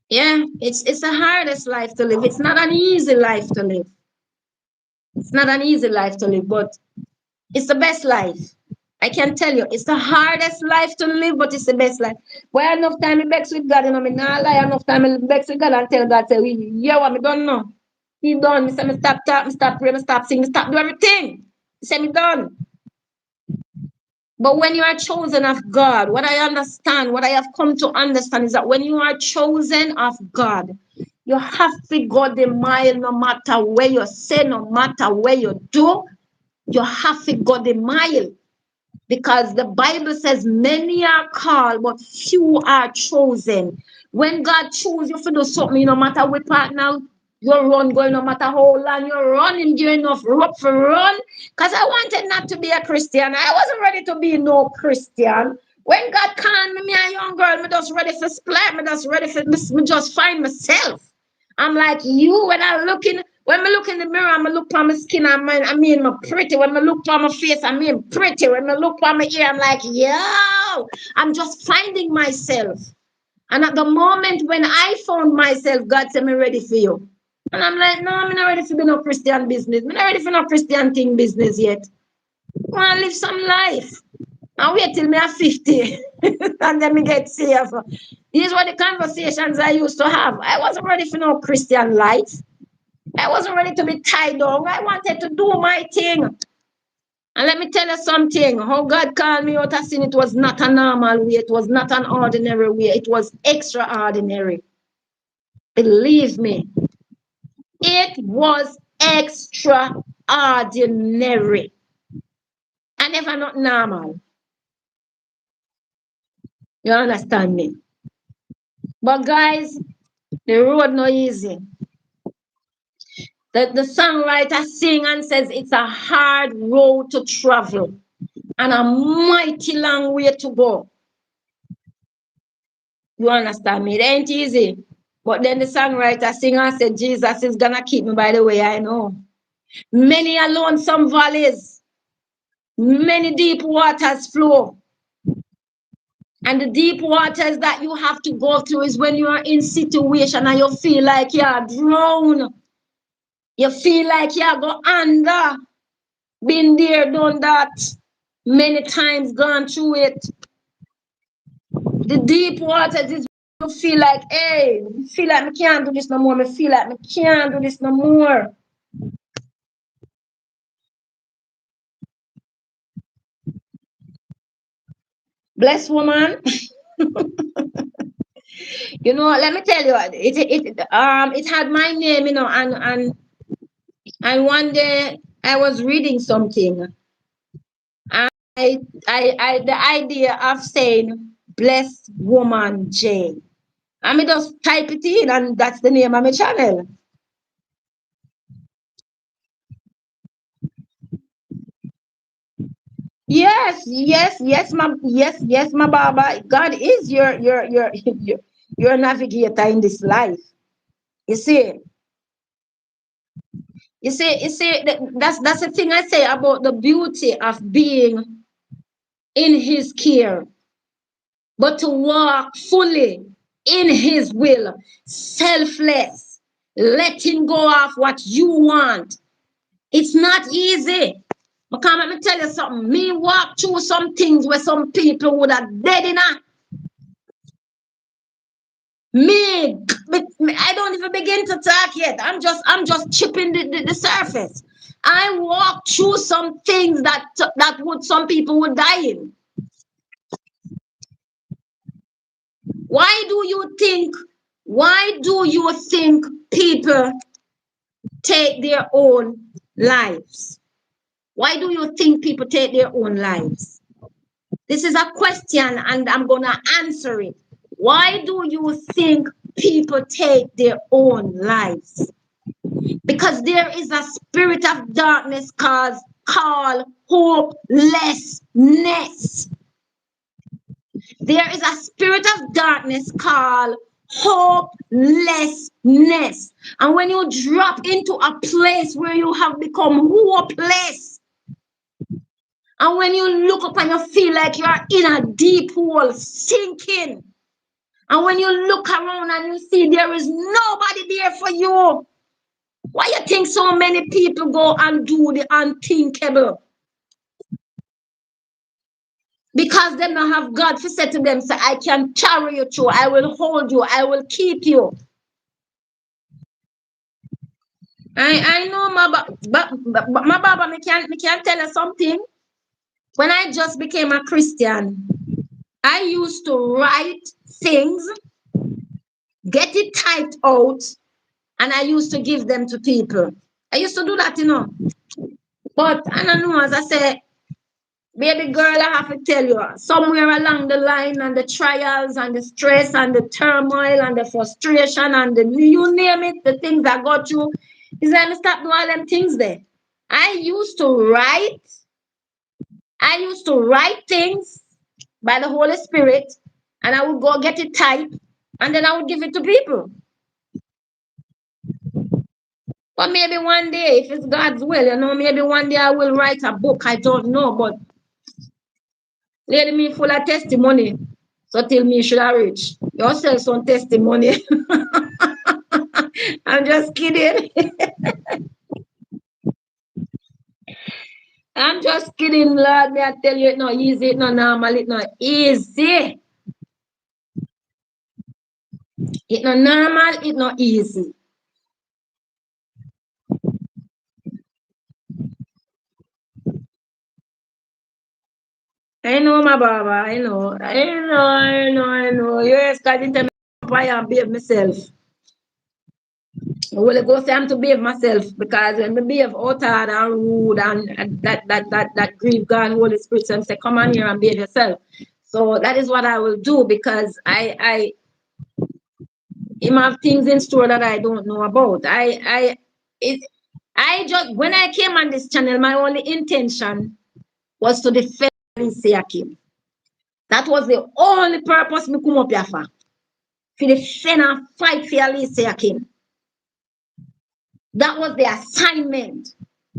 Yeah, it's the hardest life to live. It's not an easy life to live. It's not an easy life to live, but it's the best life. I can tell you, it's the hardest life to live, but it's the best life. Why enough time I bex with God, me not lie, enough time I bex with God and tell God, say, yeah, what me done now. He done. Me say, me stop talk, me stop pray, me stop sing, me stop do everything. He say, me done. But when you are chosen of God, what I understand, what I have come to understand is that when you are chosen of God, you have to go the mile no matter where you say, no matter where you do, you have to go the mile. Because the Bible says many are called, but few are chosen. When God chooses you for do something, no matter what partner you run going, no matter how long you're running, you enough rope for run. Because I wanted not to be a Christian. I wasn't ready to be no Christian. When God called me a young girl, me just ready for splat, me just ready for me just find myself. I'm like you when I look in the mirror, I look for my skin, I mean my pretty. When I look for my face, I mean pretty. When I look for my ear, I'm like, yo, I'm just finding myself. And at the moment when I found myself, God said, me ready for you. And I'm like, no, I'm not ready for be no Christian business. I'm not ready for no Christian thing business yet. I want to live some life. And wait till me at 50 and then me get saved. These were the conversations I used to have. I wasn't ready for no Christian life. I wasn't ready to be tied down. I wanted to do my thing. And let me tell you something. How God called me out of sin, it was not a normal way. It was not an ordinary way. It was extraordinary. Believe me. It was extraordinary. And never not normal. You understand me? But guys, the road no easy. The songwriter sing and says it's a hard road to travel and a mighty long way to go. You understand me? It ain't easy. But then the songwriter sing and said, Jesus is gonna keep me by the way I know. Many are lonesome valleys, many deep waters flow. And the deep waters that you have to go through is when you are in situation and you feel like you're drowned. You feel like you're go under. Been there, done that. Many times gone through it. The deep waters is you feel like, hey, feel like I can't do this no more. I feel like I can't do this no more. Blessed woman. You know, let me tell you, it had my name, you know, and one day I was reading something. The idea of saying blessed woman Jane. I mean, just type it in, and that's the name of my channel. Yes, my Baba. God is your navigator in this life. You see, that's the thing I say about the beauty of being in His care, but to walk fully in His will, selfless, letting go of what you want. It's not easy. Because let me tell you something. Me walk through some things where some people would have dead in a me, I don't even begin to talk yet. I'm just chipping the surface. I walk through some things that would some people would die in. Why do you think? Why do you think people take their own lives? Why do you think people take their own lives? This is a question, and I'm gonna answer it. Why do you think people take their own lives? Because there is a spirit of darkness called hopelessness. There is a spirit of darkness called hopelessness. And when you drop into a place where you have become hopeless, and when you look up and you feel like you're in a deep hole, sinking, and when you look around and you see there is nobody there for you, why you think so many people go and do the unthinkable? Because they don't have God to say to them, say, I can carry you through, I will hold you, I will keep you. I know my Baba, me can tell you something. When I just became a Christian, I used to write things, get it typed out, and I used to give them to people. I used to do that, you know. But I don't know, as I say, baby girl, I have to tell you, somewhere along the line, and the trials and the stress and the turmoil and the frustration and the you name it, the things I got through, is let me stop doing all them things there. I used to write, I used to write things by the Holy Spirit, and I would go get it typed, and then I would give it to people. But maybe one day, if it's God's will, you know, maybe one day I will write a book. I don't know, but lady, me full of testimony. So tell me, should I reach? Yourself some testimony. I'm just kidding. I'm just kidding, Lord. May I tell you, it's not easy, it's not normal, it's not easy. It's not normal, it's not easy. I know, my Baba, I know. You're starting to why I behave myself. Well, I go say I'm to behave myself because when I behave out and rude and that grieve God, Holy Spirit, and say, come on here and behave yourself. So that is what I will do because I have things in store that I don't know about. I just when I came on this channel, my only intention was to defend Siakim. That was the only purpose me come up here for. For defend and fight for Alicia Kim. That was the assignment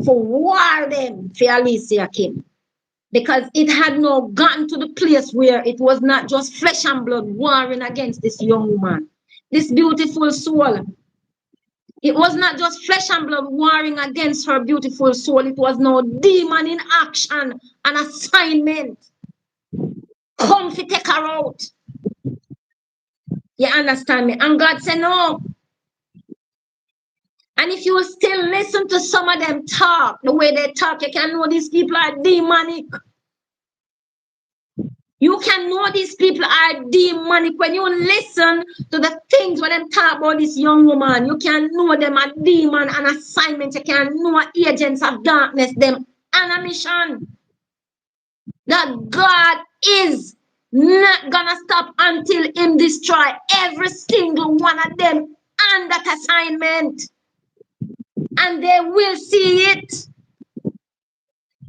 for war them for Alicia Kim. Because it had not gotten to the place where it was not just flesh and blood warring against this young woman, this beautiful soul. It was not just flesh and blood warring against her beautiful soul. It was no demon in action, an assignment. Come to take her out. You understand me? And God said, no. And if you still listen to some of them talk, the way they talk, you can know these people are demonic. You can know these people are demonic when you listen to the things when them talk about this young woman. You can know them a demon and assignment. You can know agents of darkness, them on a mission. That God is not gonna stop until him destroy every single one of them on that assignment. And they will see it.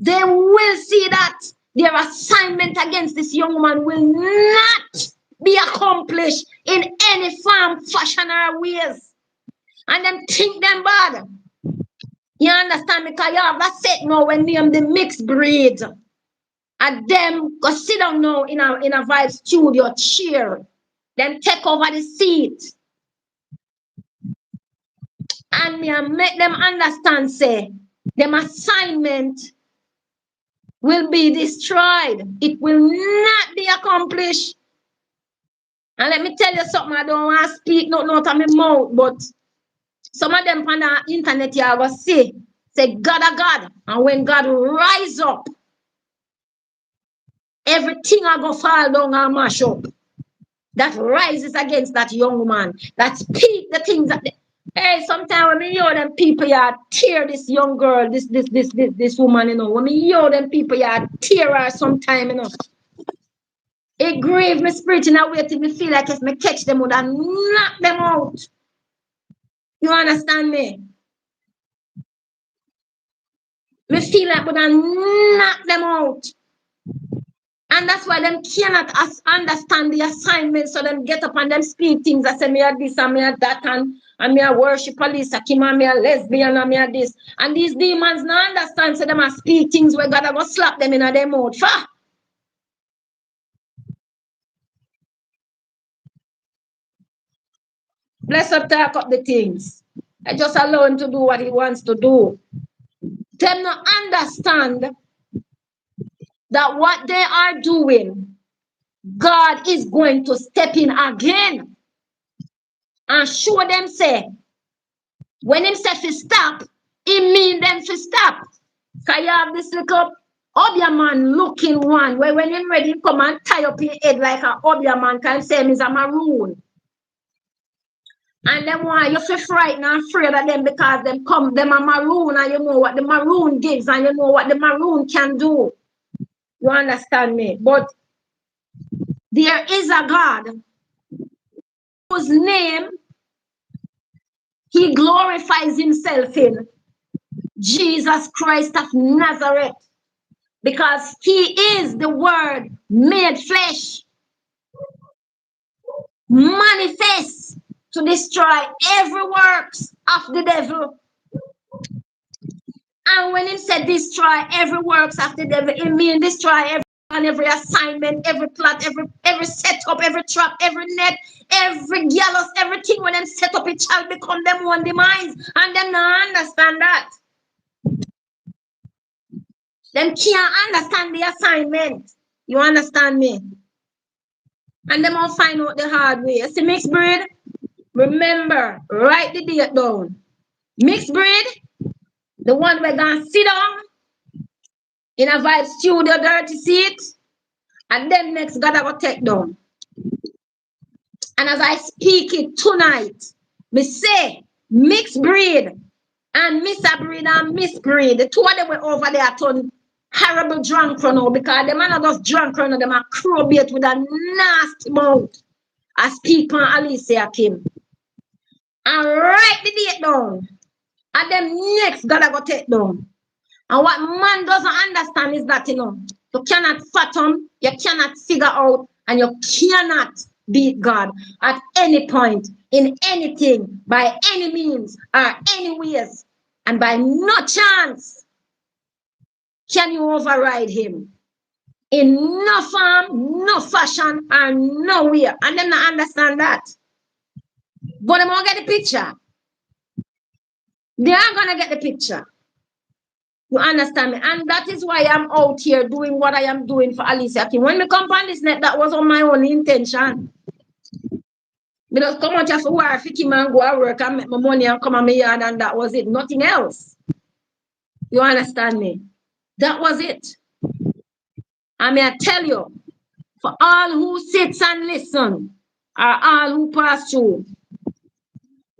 They will see that their assignment against this young woman will not be accomplished in any form, fashion, or ways. And them think them bad. You understand? Because you have that set now when them the mixed breed. And them go sit down now in a Vibe studio chair. Then take over the seat. And me make them understand, say, them assignment will be destroyed. It will not be accomplished. And let me tell you something, I don't want to speak not out of my mouth, but some of them on the internet, you will say, God a God. And when God rise up, everything I go fall down and mash up. That rises against that young woman. That speak the things that hey, sometimes when me hear them people you tear this young girl, this woman, you know. When me hear them people you tear her sometime, you know. It grieve me spirit in a way till me feel like if me catch them would have knock them out. You understand me? Me feel like would have knock them out. And that's why them cannot understand the assignment. So them get up and them speak things. I say me are this and me are that and me are worship police. I keep me a lesbian and me are this. And these demons not understand. So them are speak things where God will slap them in their mouth. Fa! Bless up, talk up the things. I just allow him to do what he wants to do. Them not understand that what they are doing, God is going to step in again and show them, say, when him say to stop, he mean them to stop. So you have this little obia man looking one, where when him ready, come and tie up his head like an obia man can say him is a maroon. And them why you feel frightened and afraid of them because them a maroon and you know what the maroon gives and you know what the maroon can do. You understand me? But there is a God whose name he glorifies himself in, Jesus Christ of Nazareth, because he is the word made flesh, manifest to destroy every works of the devil. And when he said destroy every works of the devil, it means destroy every assignment, every plot, every setup, every trap, every net, every gallows, everything when them set up, it shall become them one demise. And them not understand that. Them can't understand the assignment. You understand me? And them will find out the hard way. You see mixed breed? Remember, write the date down. Mixed breed, the one we're gonna sit down in a Vibe studio dirty seat, and then next God I will take down. And as I speak it tonight, me say mixed breed and Mr. Breed and Miss Breed, the two of them were over there turn horrible drunk now because them are not just drunk now, them are crowbait with a nasty mouth. I speak on Alicia Kim. And write the date down. And then next God I go take down. And what man doesn't understand is that, you know, you cannot fathom, you cannot figure out, and you cannot beat God at any point, in anything, by any means, or any ways. And by no chance can you override him. In no form, no fashion, or nowhere. And them not understand that. But they won't get the picture. They are going to get the picture. You understand me? And that is why I'm out here doing what I am doing for Alicia Kim. When we come on this net, that was on my own intention. Because come out here for work, Kim and go to work and make my money and come on my yard, and that was it. Nothing else. You understand me? That was it. I mean, I tell you, For all who sits and listen, or all who pass through,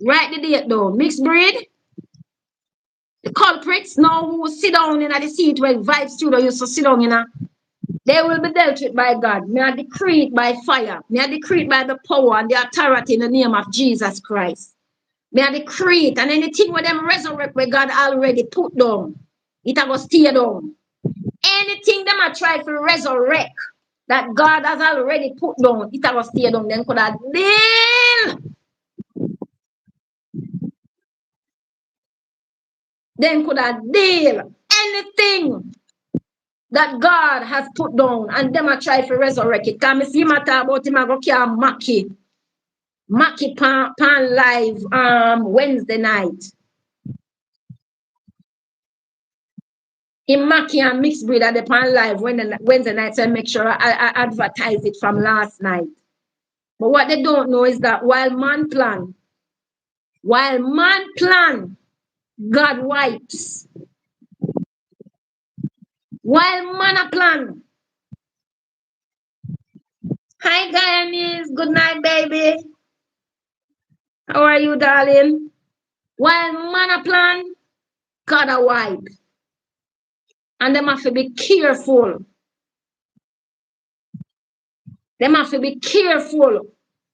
write the date down. Mixed breed, the culprits now who sit down in the seat where Vibe Studio used to sit down in, they will be dealt with by God. May I decree it by fire. May I decree it by the power and the authority in the name of Jesus Christ. May I decree it, and anything where them resurrect where God already put down, it will stay down. Anything them I try to resurrect that God has already put down, it will stay down. Then could I deal? Then could I deal? Anything that God has put down, and them I try to resurrect it. Can I see my talk about him? I go care Mackie pan live Wednesday night. In Mackie and Mixed Breed at the pan live Wednesday night, so I make sure I advertise it from last night. But what they don't know is that while man plan, God wipes. While man a plan. Hi Guyanese, good night, baby. How are you, darling? While man a plan, God a wipe. And them have to be careful. Them have to be careful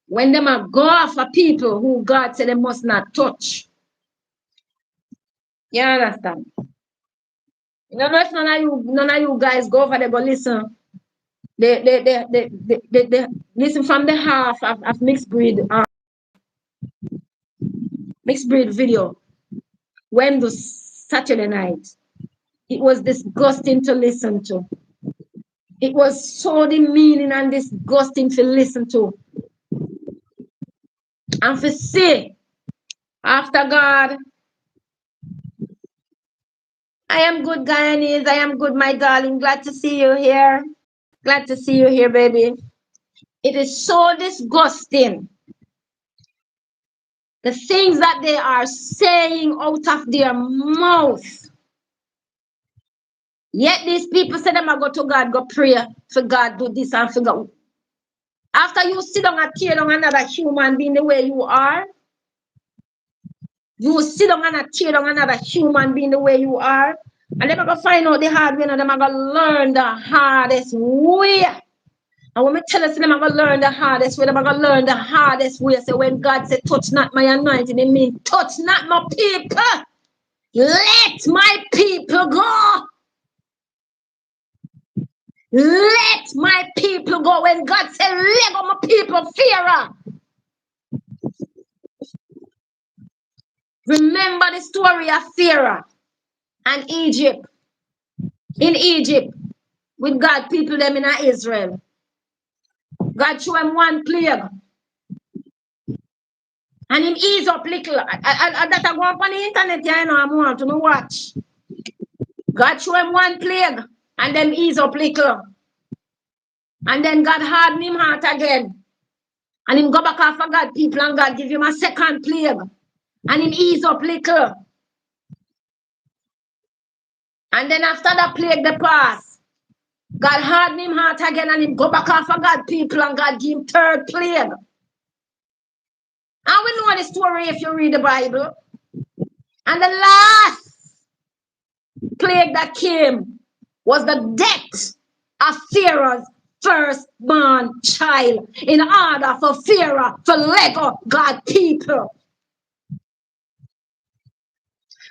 when them are go after people who God said they must not touch. You understand? You know, if none of you guys go over there, go listen. They listen from the half of mixed breed video. When the Saturday night, it was disgusting to listen to. It was so demeaning and disgusting to listen to. And to see, after God, I am good, Guyanese. I am good, my darling. Glad to see you here. Glad to see you here, baby. It is so disgusting. The things that they are saying out of their mouth. Yet these people say them I go to God, go pray for God, do this and for God. After you sit down and tear down another human being the way you are, you sit down and tear down another human being the way you are, and they're going to find out the hard way, and they're going to learn the hardest way. And when we tell us they're going to learn the hardest way, they're going to learn the hardest way. So when God said, touch not my anointing, it means touch not my people. Let my people go. Let my people go. When God said, let go my people, fear. Remember the story of Sarah and Egypt. In Egypt, with God, people them in Israel. God showed him one plague. And him ease up little. That I go up on the internet, I know I want to watch. God showed him one plague. And then ease up little. And then God hardened him heart again. And him go back after God people and God give him a second plague. And him ease up little. And then after that plague the pass, God hardened him heart again and him go back after God people and God give him third plague. And we know the story if you read the Bible. And the last plague that came was the death of Pharaoh's firstborn child in order for Pharaoh to let go God's people.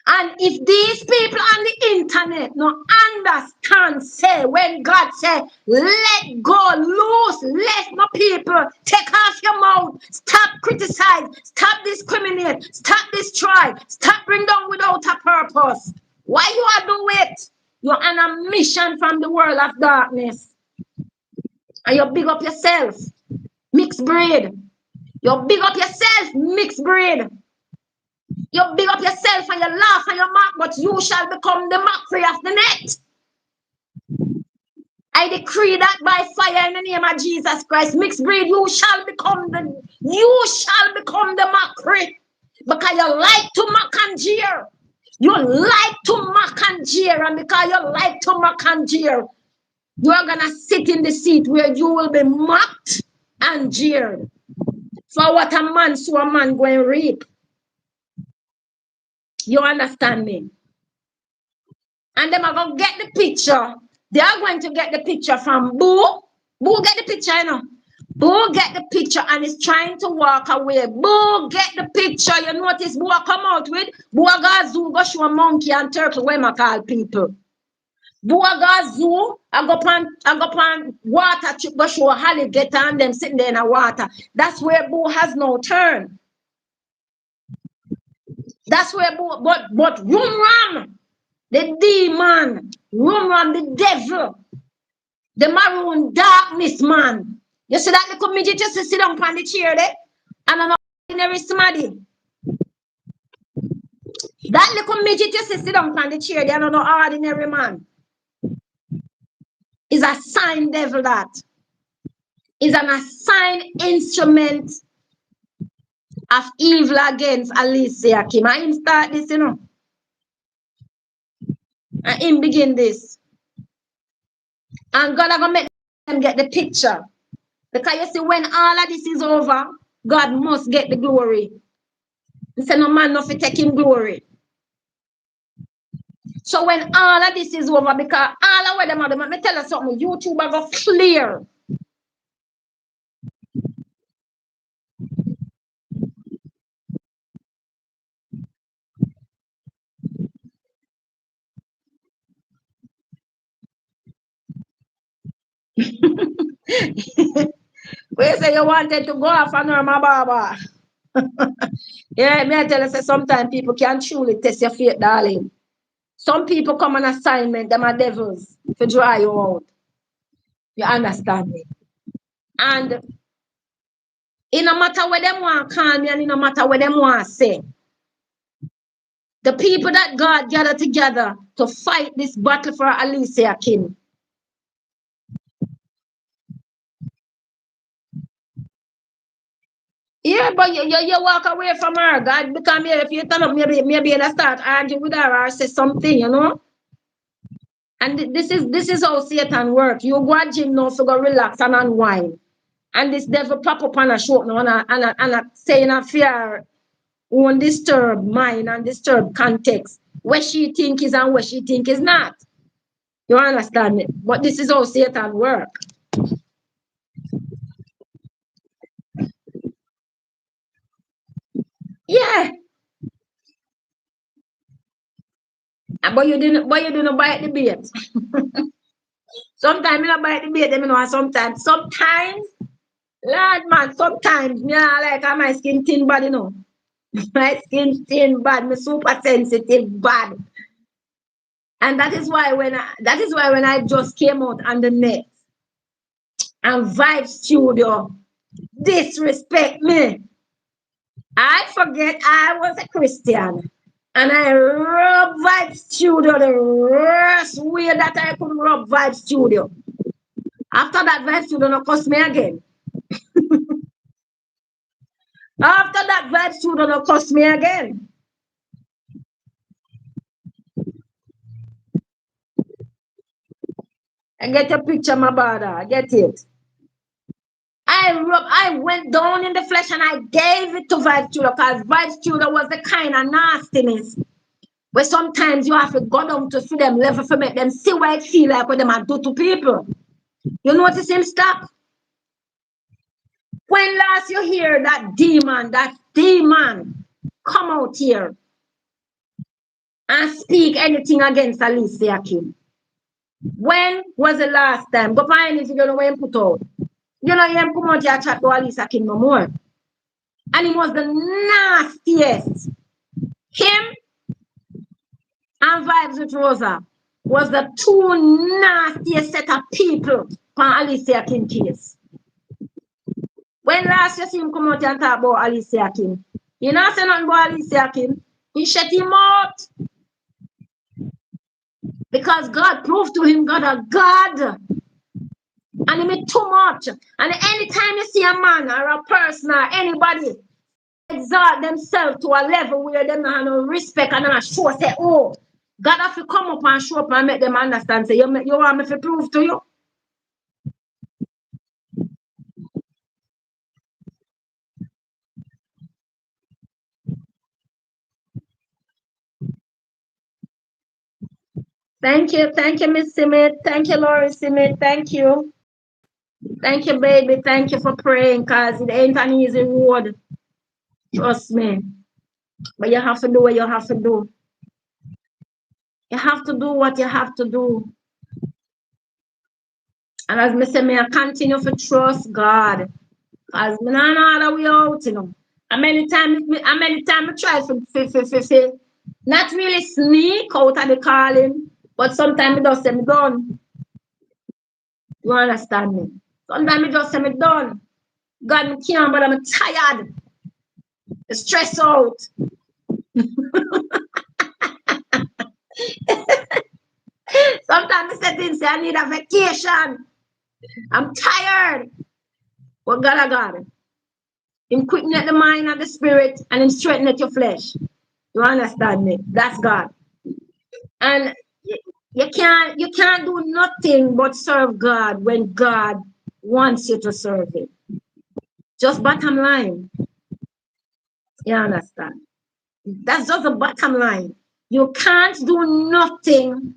And if these people on the internet no understand, say, when God said, let go, loose, let my people, take off your mouth, stop criticize, stop discriminate, stop destroy, stop bring down without a purpose. Why you are doing it? You're on a mission from the world of darkness. And you big up yourself, mixed breed. You big up yourself, mixed breed. You big up yourself and you laugh and you mock, but you shall become the mockery of the net. I decree that by fire in the name of Jesus Christ. Mixed breed, you shall become the mockery. Because you like to mock and jeer. You like to mock and jeer, and because you like to mock and jeer, You are gonna sit in the seat where you will be mocked and jeered. For what a man so a man going to reap. You understand me? And them are going to get the picture. They are going to get the picture from Boo. Boo get the picture, you know. Boo get the picture and is trying to walk away. Boo get the picture. You notice Boo come out with Boo go zoo go show a monkey and turtle where I call people. Boo go zoo, I go pan water to go show a alligator and them sitting there in the water. That's where Boo has no turn. That's where Boo, but Rumram, the demon, Rumram, the devil, the maroon darkness man. You see that little midget just sit down on the chair there? And an ordinary somebody. That little midget just sit down on the chair there and an ordinary man. Is a sign devil that. Is an assigned instrument of evil against Alicia Kim. And him start this, you know. And him begin this. And God are going to make them get the picture. Because you see, when all of this is over, God must get the glory. He said, no man, nothing take him glory. So when all of this is over, because all of them are, let me tell you something, YouTube are going to clear. Where say you wanted to go off on her, my baba? Yeah, me I tell you, say sometimes people can truly test your faith, darling. Some people come on assignment, them are devils to dry you out. You understand me? And it no matter what them want to call me and it no matter what them want to say. The people that God gathered together to fight this battle for Alicia Kim. Yeah, but you walk away from her, God, because maybe if you turn up, maybe you start arguing with her or say something, you know. And this is how Satan works. You go to gym now, so go relax and unwind. And this devil pop up on a show now and saying a fear won't disturb mind and disturb context. What she think is and what she think is not. You understand me? But this is how Satan works. Yeah. But you didn't buy the bait. Sometimes I buy the bait, you know, sometimes, Lord man, sometimes me like my skin thin bad, you know. My skin thin bad, me super sensitive bad. And that is why when I just came out on the net and Vibe Studio disrespect me. I forget I was a Christian. And I rub Vibe Studio the worst way that I could rub Vibe Studio. After that, Vibe Studio no cost me again. After that, Vibe Studio no cost me again. I get a picture, my brother. I get it. I went down in the flesh and I gave it to Vibe Studio because Vibe Studio was the kind of nastiness where sometimes you have to go down to see them level for make them see what it feel like what them do to people. You notice him stop? When last you hear that demon come out here and speak anything against Alicia Kim? When was the last time? Go find it, you know when put out. You know, him come out here chat to Alicia Kim no more. And he was the nastiest. Him and Vibes with Rosa was the two nastiest set of people on Alicia Kim case. When last you see him come out and talk about Alicia Kim, you know say nothing about Alicia Kim. He shut him out. Because God proved to him God a God. And he made too much. And anytime you see a man or a person or anybody exalt themselves to a level where they don't have no respect and not show say, oh, God have to come up and show up and make them understand. Say, you want me to prove to you? Thank you, Miss Simit. Thank you, Lori Simit. Thank you. Thank you, baby. Thank you for praying, cause it ain't an easy road. Trust me. But you have to do what you have to do. You have to do what you have to do. And as me say, me I continue to trust God. Cause me not know how we out, you know. How many times I try to not really sneak out of the calling, but sometimes it just say me done. You understand me? Sometimes it just say me done. God, me can't, but I'm tired. Stressed out. Sometimes I say things, say I need a vacation. I'm tired. But God, I got it. Him quicken at the mind and the spirit, and him straighten at your flesh. You understand me? That's God. And you can't do nothing but serve God when God wants you to serve Him. Just bottom line. You understand? That's just the bottom line. You can't do nothing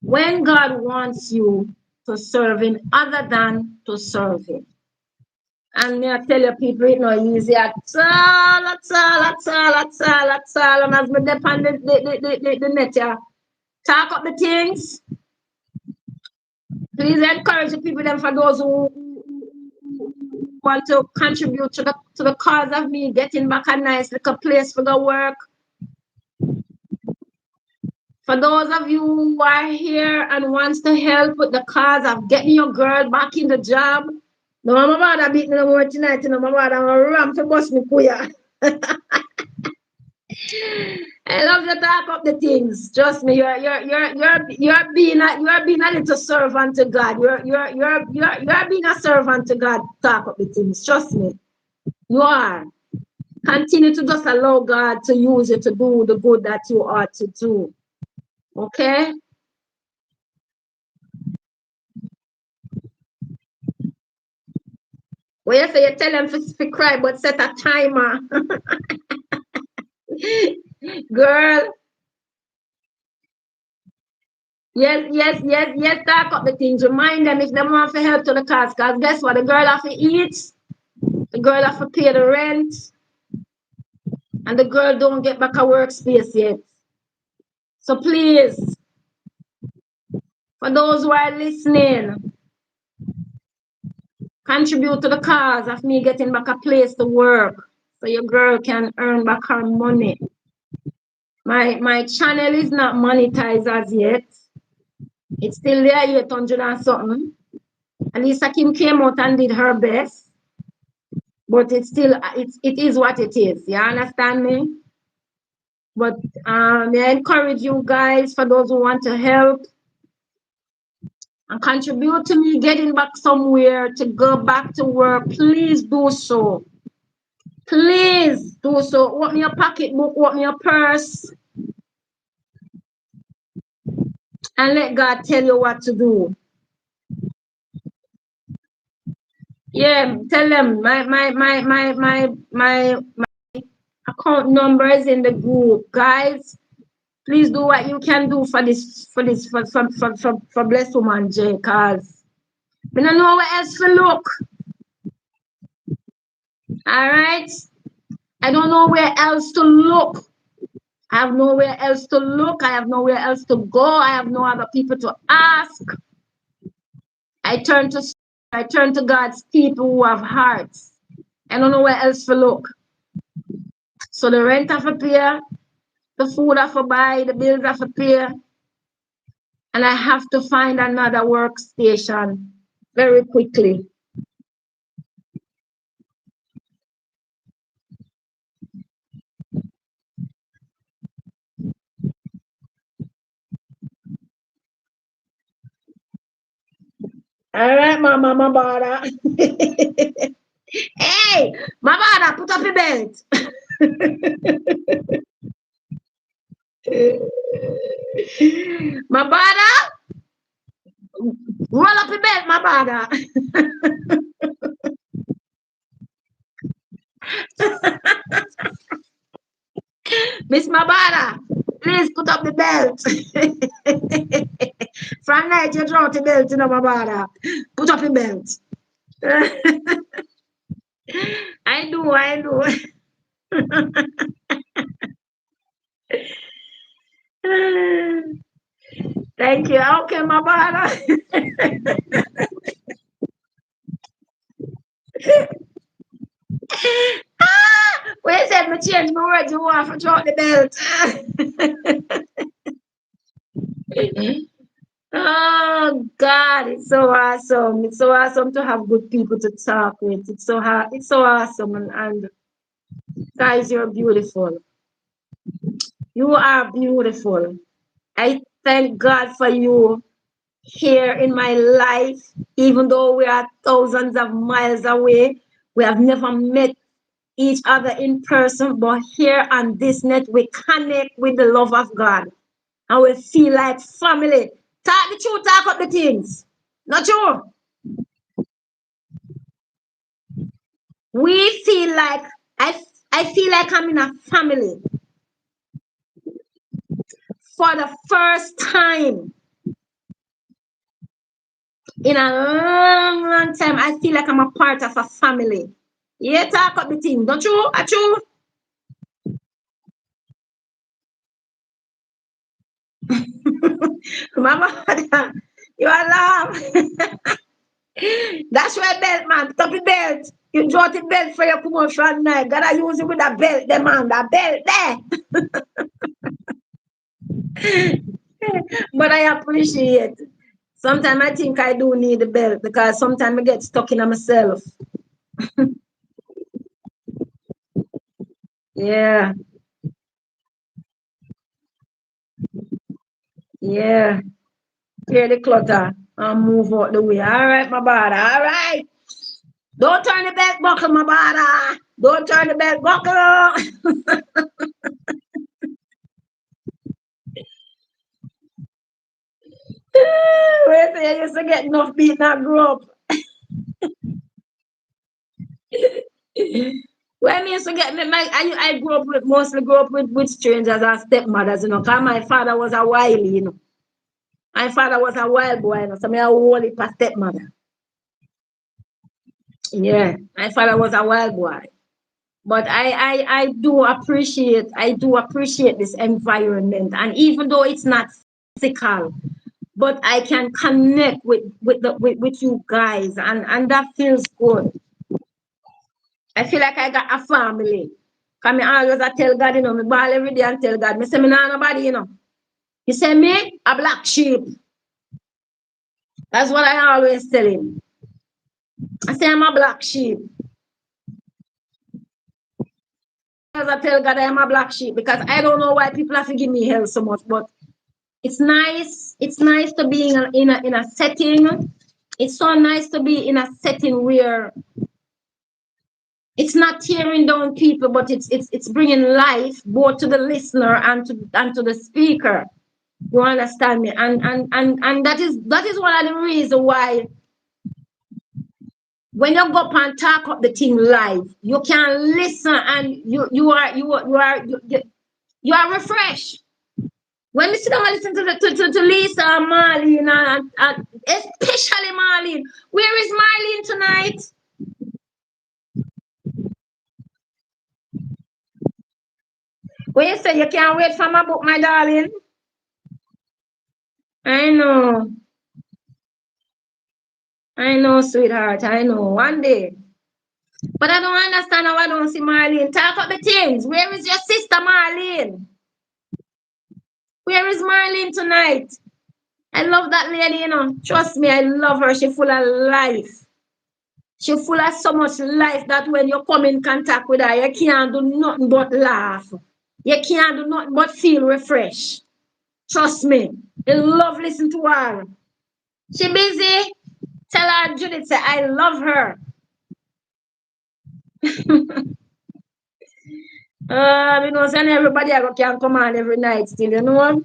when God wants you to serve Him other than to serve Him. And me I tell you, people, it's not easy at all, at all, at all, at all, at all. And as me depend the net, yeah, talk up the things. Please encourage the people them for those who want to contribute to the cause of me getting back a nice little place for the work. For those of you who are here and wants to help with the cause of getting your girl back in the job, no mama bother beat me no more tonight, no mama bother ram to bust me kuya. I love to talk up the things. Trust me, you're being a little servant to God. You're being a servant to God. Talk up the things. Trust me, you are. Continue to just allow God to use you to do the good that you ought to do. Okay? Well, you say you tell them to cry, but set a timer. Girl, yes, talk up the things. Remind them if they want to help to the cause. Because guess what? The girl have to eat. The girl have to pay the rent. And the girl don't get back a workspace yet. So please, for those who are listening, contribute to the cause of me getting back a place to work so your girl can earn back her money. My channel is not monetized as yet. It's still there 800 and something. Alisa Kim came out and did her best. But it's still, it is what it is. You understand me? But I encourage you guys, for those who want to help and contribute to me getting back somewhere to go back to work, please do so. Please do so. Open your pocketbook, open your purse, and let God tell you what to do. Yeah, tell them my account number is in the group. Guys, please do what you can do for Blessed Woman J, cause we don't know where else to look. All right? I don't know where else to look. I have nowhere else to look. I have nowhere else to go. I have no other people to ask. I turn to God's people who have hearts. I don't know where else to look. So the rent have to pay, the food have to buy, the bills have to pay, and I have to find another workstation very quickly. All right, Mama Bada. Hey, Mama Bada, put up your belt. Mabada, roll up your belt, Mabada. Miss Mabada, Please put up the belt. From night you draw the belt, you know, my brother. Put up the belt. I do. Thank you. Okay, my brother. Where said me change my words? You want to drop the belt? Oh God, it's so awesome. It's so awesome to have good people to talk with. It's so hard. It's so awesome, and guys, you're beautiful. You are beautiful. I thank God for you here in my life, even though we are thousands of miles away. We have never met each other in person, but here on this net, we connect with the love of God and we feel like family. Talk the truth, talk up the things. Not true. We feel like I feel like I'm in a family for the first time in a long, long time. I feel like I'm a part of a family. Yeah, talk up the thing. Don't you? Are true? Mama, you are love. That's why belt, man. Top the belt. You draw the belt for your promotion now. Gotta use it with a belt, the man. That belt there. But I appreciate. Sometimes I think I do need the belt because sometimes I get stuck in myself. Yeah, yeah. Clear the clutter and move out the way. All right, my brother. All right. Don't turn the belt buckle, my brother. Don't turn the belt buckle. Wait till you used to get enough beat and grow up. When I used to get I grew up with mostly grew up with strangers and stepmothers, you know, because my father was a wily, you know. My father was a wild boy, you know, so I hold it for stepmother. Yeah, my father was a wild boy. But I do appreciate this environment. And even though it's not physical, but I can connect with you guys and that feels good. I feel like I got a family. Cause I always I tell God, you know, me ball every day and tell God, me say me nah nobody, you know. You say me a black sheep. That's what I always tell him. I say I'm a black sheep. As I tell God I am a black sheep because I don't know why people have to give me hell so much, but it's nice. It's nice to be in a setting. It's so nice to be in a setting where it's not tearing down people, but it's bringing life both to the listener and to the speaker. You understand me? And that is one of the reasons why when you go up and talk up the thing live, you can listen and you are refreshed. When you sit down and listen to Lisa and Marlene and especially Marlene, where is Marlene tonight? When you say you can't wait for my book, my darling. I know. I know, sweetheart. I know. One day. But I don't understand how I don't see Marlene. Talk up the things. Where is your sister Marlene? Where is Marlene tonight? I love that lady, you know. Trust me, I love her. She's full of life. She's full of so much life that when you come in contact with her, you can't do nothing but laugh. You can't do nothing but feel refreshed. Trust me. I love listening to her. She busy. Tell her Judith say I love her. You know, saying everybody can come on every night still, you know.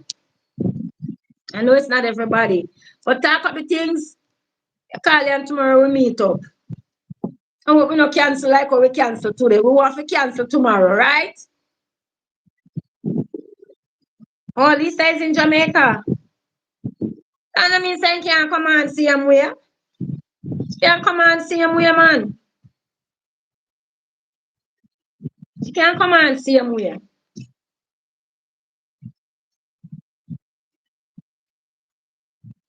I know it's not everybody. But talk up the things, call you and tomorrow we meet up. And we not cancel like how we cancel today. We want to cancel tomorrow, right? Oh, Lisa is in Jamaica. And I mean, saying can't come and see him where? Can't come and see him where, man? She can't come and see him where?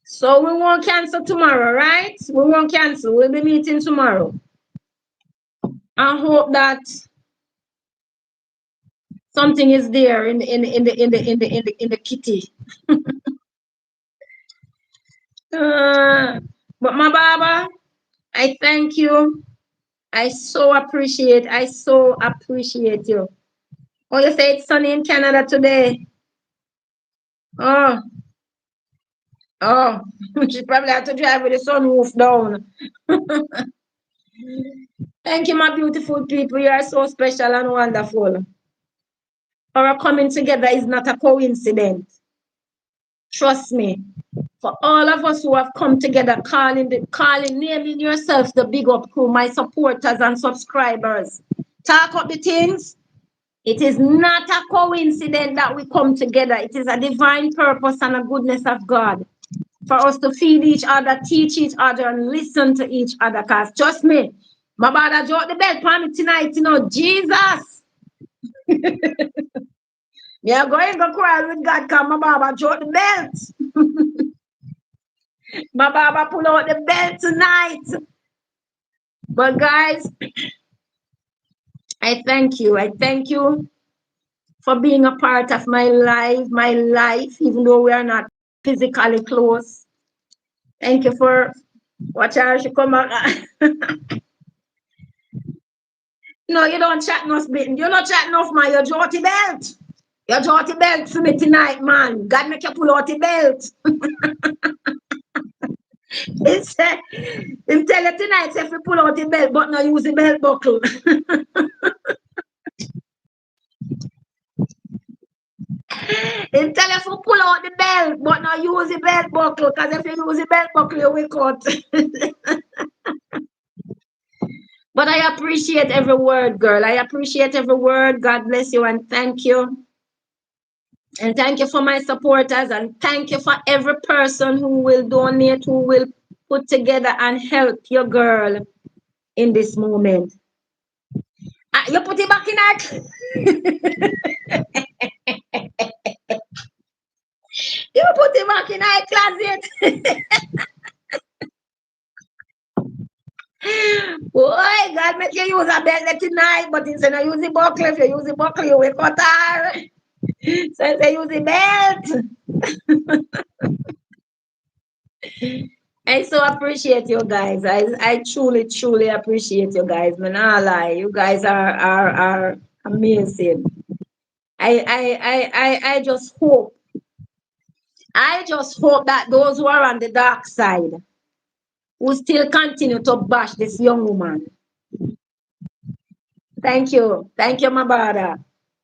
So we won't cancel tomorrow, right? We won't cancel. We'll be meeting tomorrow. I hope that something is there in the kitty. But my Baba, I thank you. I so appreciate you. Oh, you say it's sunny in Canada today. Oh, oh, she probably had to drive with the sunroof down. Thank you, my beautiful people. You are so special and wonderful. Our coming together is not a coincidence. Trust me. For all of us who have come together, naming yourselves the big up crew, my supporters and subscribers. Talk up the things. It is not a coincidence that we come together. It is a divine purpose and a goodness of God for us to feed each other, teach each other, and listen to each other. Because trust me, my brother dropped the belt for me tonight, Jesus. Yeah, going to cry with God because my Baba dropped the belt. My Baba pull out the belt tonight. But guys, I thank you. I thank you for being a part of my life, even though we are not physically close. Thank you for watch her. She come back. No, you don't chat enough, bitten. You're not chatting enough, man. Your dirty belt. Your dirty belt for me tonight, man. God make you pull out the belt. It's him tell you tonight if you pull out the belt, but not use the belt buckle. Him tell you to pull out the belt, but not use the belt buckle. Because if you use the belt buckle, you will cut. But I appreciate every word, girl. I appreciate every word. God bless you and thank you. And thank you for my supporters. And thank you for every person who will donate, who will put together and help your girl in this moment. You put it back in that. You put it back in our closet. Boy, God make you use a belt tonight, but instead of use the buckle, if you use the buckle, you will cut her. So if you use the belt. I so appreciate you guys. I truly appreciate you guys. Man, I lie. You guys are amazing. I just hope. I just hope that those who are on the dark side will still continue to bash this young woman. Thank you. Thank you, my brother.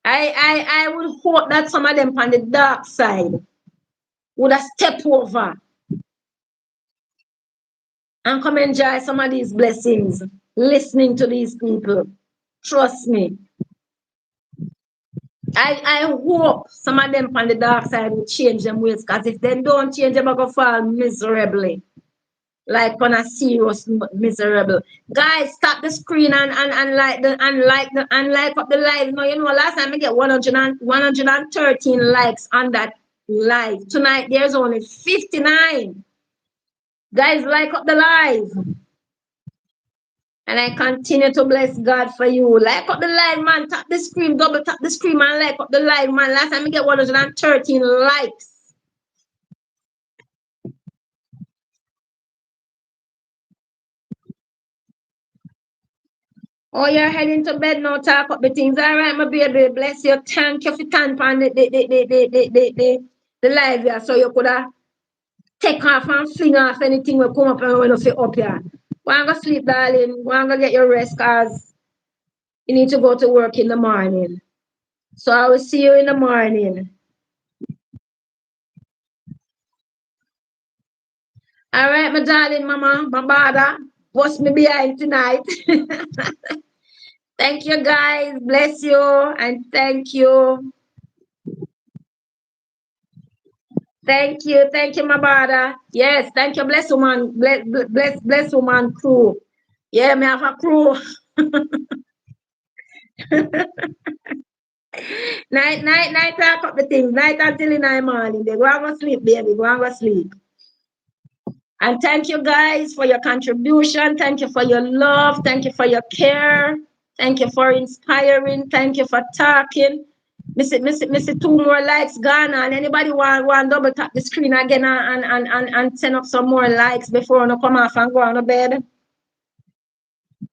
I would hope that some of them on the dark side would have stepped over and come enjoy some of these blessings, listening to these people. Trust me. I hope some of them on the dark side will change them ways, because if they don't change, they're going to fall miserably. Like on a serious miserable. Guys, stop the screen and like up the live. No, you know, last time I get 113 likes on that live. Tonight there's only 59. Guys, like up the live. And I continue to bless God for you. Like up the live, man. Tap the screen, double tap the screen, and like up the live, man. Last time I get 113 likes. Oh, you're heading to bed now, talk up the things. All right, my baby. Bless you. Thank you for time on the live here. So you could have take off and fling off anything will come up and when you fit up here. Go and go sleep, darling. Go and go get your rest, because you need to go to work in the morning. So I will see you in the morning. All right, my darling mama, my brother. Bust me behind tonight. Thank you, guys. Bless you and thank you. Thank you, my brother. Yes, thank you, bless woman, bless woman crew. Yeah, me have a crew. Night, talk up the things. Night until in the morning. They go and go sleep, baby. Go and go sleep. And thank you guys for your contribution. Thank you for your love. Thank you for your care. Thank you for inspiring. Thank you for talking. Miss it, two more likes gone and anybody want double tap the screen again and send up some more likes before I come off and go on to bed.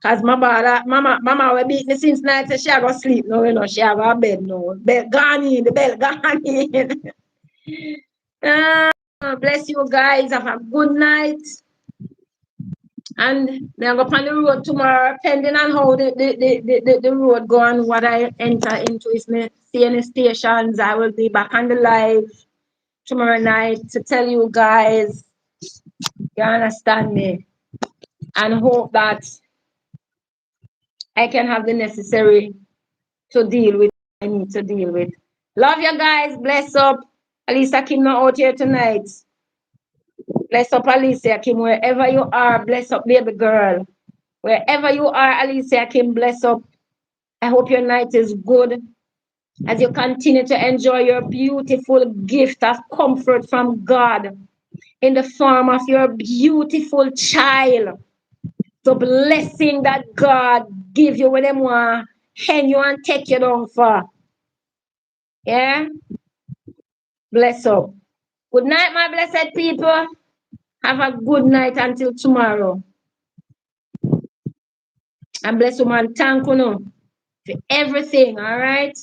Cause my bad, mama will beat me since night, so she go sleep no, she have a bed no. Bed gone in, the bed gone in. Bless you guys. Have a good night. And me go on the road tomorrow, depending on how the road go and what I enter into. If me see any stations, I will be back on the live tomorrow night to tell you guys, you understand me, and hope that I can have the necessary to deal with what I need to deal with. Love you guys. Bless up. Alicia Kim not out here tonight. Bless up Alicia Kim wherever you are. Bless up baby girl. Wherever you are, Alicia Kim, bless up. I hope your night is good as you continue to enjoy your beautiful gift of comfort from God in the form of your beautiful child. The blessing that God give you when them want hand you and take you down for. Yeah? Bless up. Good night, my blessed people. Have a good night until tomorrow. And bless you, man. Thank you for everything, all right?